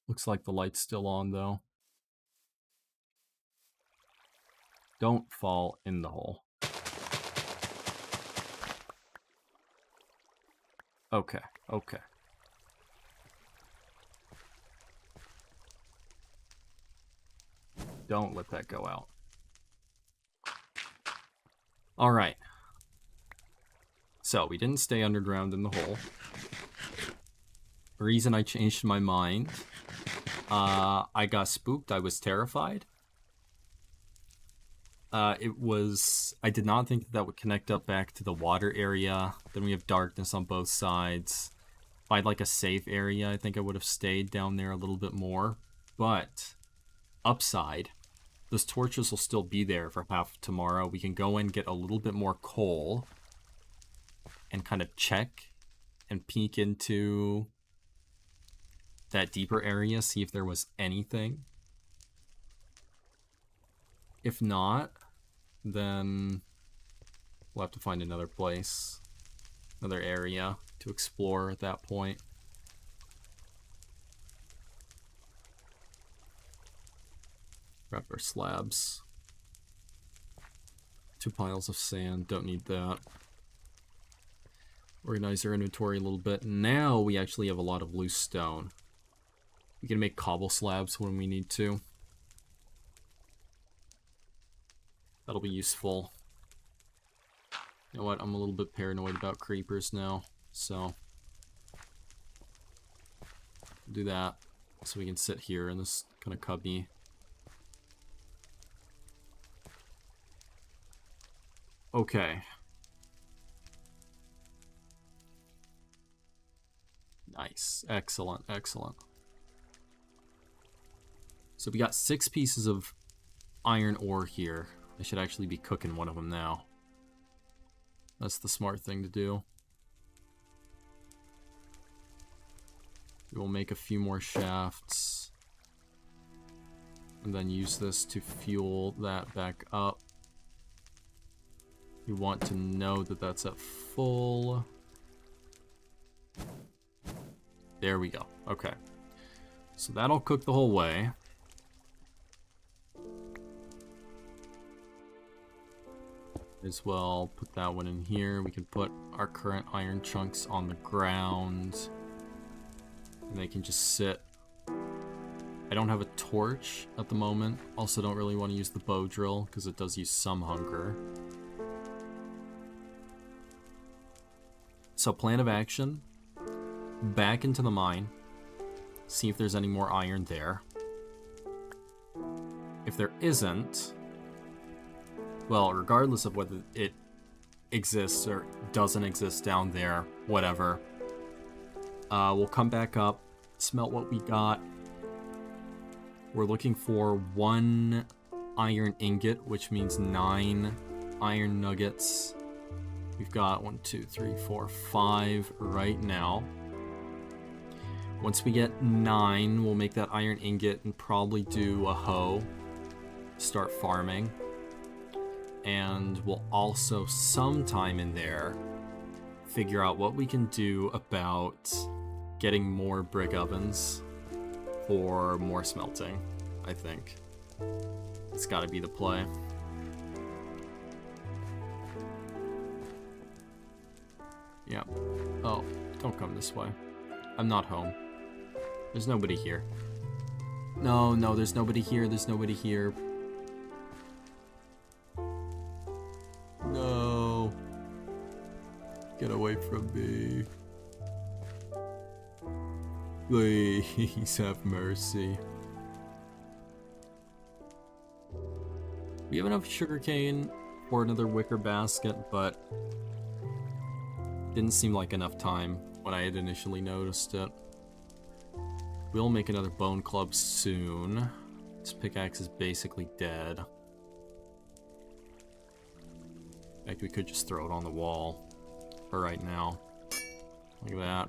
Looks like the light's still on, though. Don't fall in the hole. Okay, okay. Don't let that go out. Alright. So, we didn't stay underground in the hole. The reason I changed my mind, I got spooked. I was terrified. I did not think that would connect up back to the water area. Then we have darkness on both sides. If I had like a safe area, I think I would have stayed down there a little bit more. But upside, those torches will still be there for half of tomorrow. We can go in, get a little bit more coal, and kind of check and peek into that deeper area, see if there was anything. If not, then we'll have to find another place, another area to explore at that point. Grab our slabs. 2 piles of sand, don't need that. Organize our inventory a little bit. Now we actually have a lot of loose stone. We can make cobble slabs when we need to. That'll be useful. You know what? I'm a little bit paranoid about creepers now, so do that so we can sit here in this kind of cubby. Okay. Nice. Excellent, excellent. So we got 6 pieces of iron ore here. I should actually be cooking one of them now. That's the smart thing to do. We will make a few more shafts. And then use this to fuel that back up. You want to know that that's at full. There we go. Okay. So that'll cook the whole way. As well, put that one in here. We can put our current iron chunks on the ground. And they can just sit. I don't have a torch at the moment. Also don't really want to use the bow drill because it does use some hunger. So plan of action. Back into the mine. See if there's any more iron there. If there isn't, well, regardless of whether it exists or doesn't exist down there, whatever, we'll come back up, smelt what we got. We're looking for 1 iron ingot, which means 9 iron nuggets. We've got 1, 2, 3, 4, 5 right now. Once we get 9, we'll make that iron ingot and probably do a hoe. Start farming. And we'll also sometime in there figure out what we can do about getting more brick ovens for more smelting, I think. It's gotta be the play. Yeah. Oh, don't come this way. I'm not home. There's nobody here. No, there's nobody here. There's nobody here. No. Get away from me. Please have mercy. We have enough sugarcane for another wicker basket, but didn't seem like enough time when I had initially noticed it. We'll make another bone club soon. This pickaxe is basically dead. In fact, we could just throw it on the wall for right now. Look at that.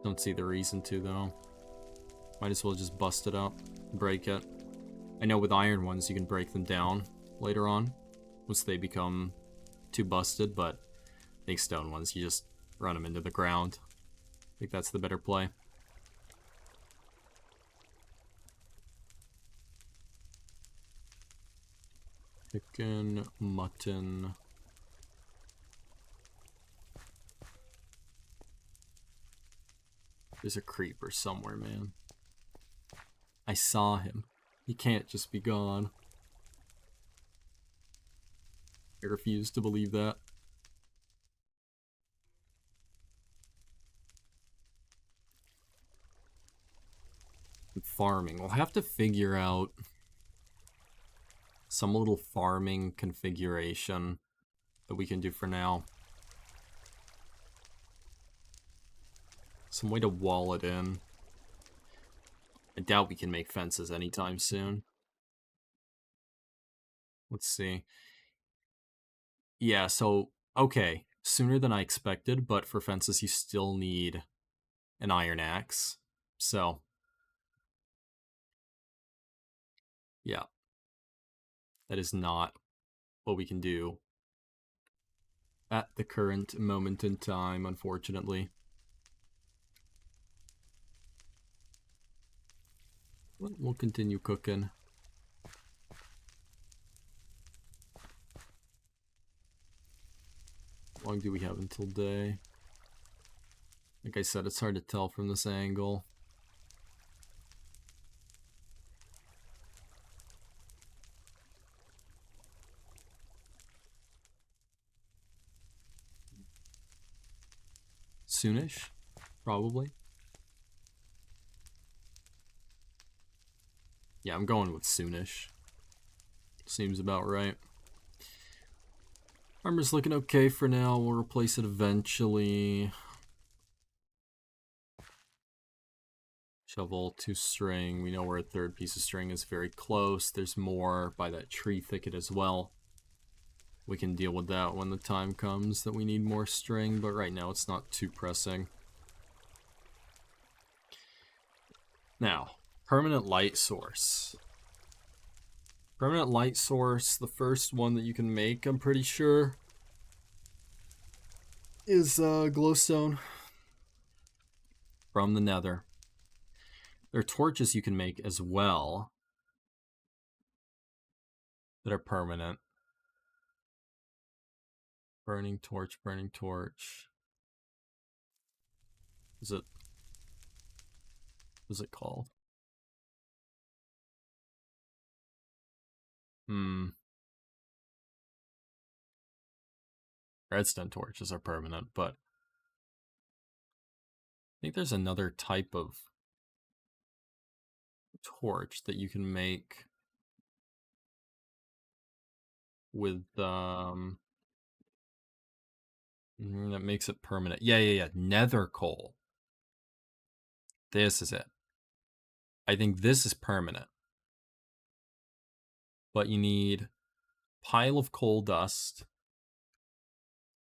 Don't see the reason to, though. Might as well just bust it up, break it. I know with iron ones you can break them down later on once they become too busted, but I think stone ones, you just run them into the ground. I think that's the better play. Chicken, mutton. There's a creeper somewhere, man. I saw him. He can't just be gone. I refuse to believe that. Farming. We'll have to figure out some little farming configuration that we can do for now. Some way to wall it in. I doubt we can make fences anytime soon. Let's see. Yeah, so, okay. Sooner than I expected, but for fences you still need an iron axe. So, yeah. That is not what we can do at the current moment in time, unfortunately. We'll continue cooking. How long do we have until day? Like I said, it's hard to tell from this angle. Soonish, probably. Yeah, I'm going with soonish. Seems about right. Armor's looking okay for now. We'll replace it eventually. Shovel, 2 string. We know where a 3rd piece of string is very close. There's more by that tree thicket as well. We can deal with that when the time comes that we need more string, but right now it's not too pressing. Now, permanent light source. Permanent light source, the first one that you can make, I'm pretty sure, is glowstone from the nether. There are torches you can make as well that are permanent. Burning torch, burning torch. What is it called? Redstone torches are permanent, but I think there's another type of torch that you can make with that makes it permanent. Yeah. Nether coal. This is it. I think this is permanent. But you need pile of coal dust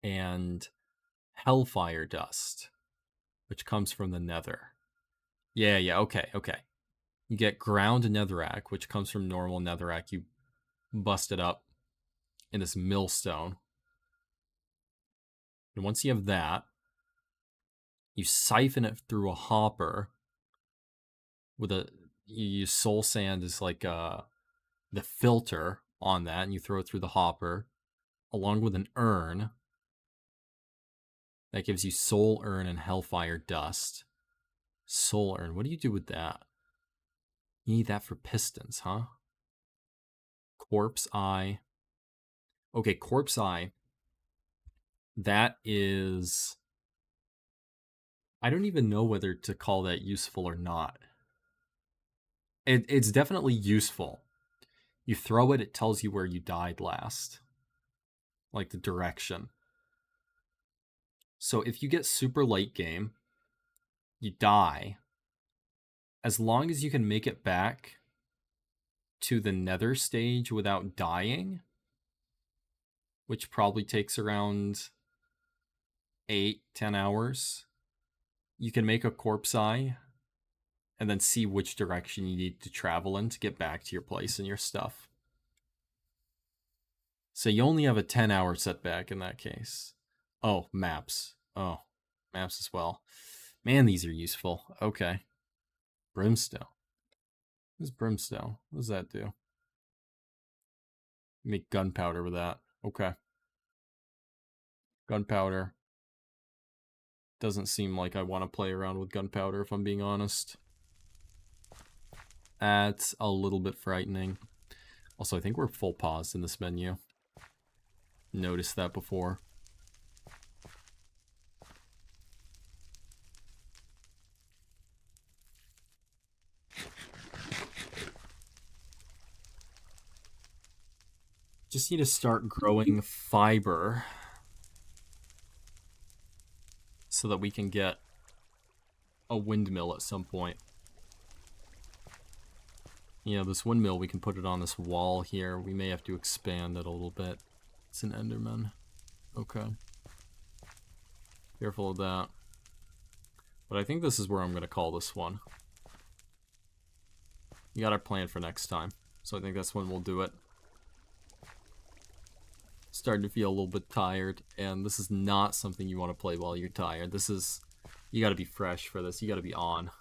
and hellfire dust, which comes from the nether. Yeah, okay. You get ground netherrack, which comes from normal netherrack. You bust it up in this millstone. And once you have that, you siphon it through a hopper with you use soul sand as like the filter on that, and you throw it through the hopper along with an urn that gives you soul urn and hellfire dust. Soul urn, what do you do with that? You need that for pistons, huh? Corpse eye. Okay, corpse eye. That is, I don't even know whether to call that useful or not. It's definitely useful. You throw it, it tells you where you died last. Like the direction. So if you get super late game, you die. As long as you can make it back to the nether stage without dying, which probably takes around 8-10 hours, you can make a corpse eye and then see which direction you need to travel in to get back to your place and your stuff. So you only have a 10-hour setback in that case. Oh, maps. Oh, maps as well. Man, these are useful. Okay. Brimstone. What's brimstone? What does that do? Make gunpowder with that. Okay. Gunpowder. Doesn't seem like I want to play around with gunpowder, if I'm being honest. That's a little bit frightening. Also, I think we're full paused in this menu. Noticed that before. Just need to start growing fiber so that we can get a windmill at some point. You know, this windmill, we can put it on this wall here. We may have to expand it a little bit. It's an Enderman. Okay. Careful of that. But I think this is where I'm going to call this one. We got our plan for next time. So I think that's when we'll do it. Starting to feel a little bit tired. And this is not something you want to play while you're tired. This is... You got to be fresh for this. You got to be on.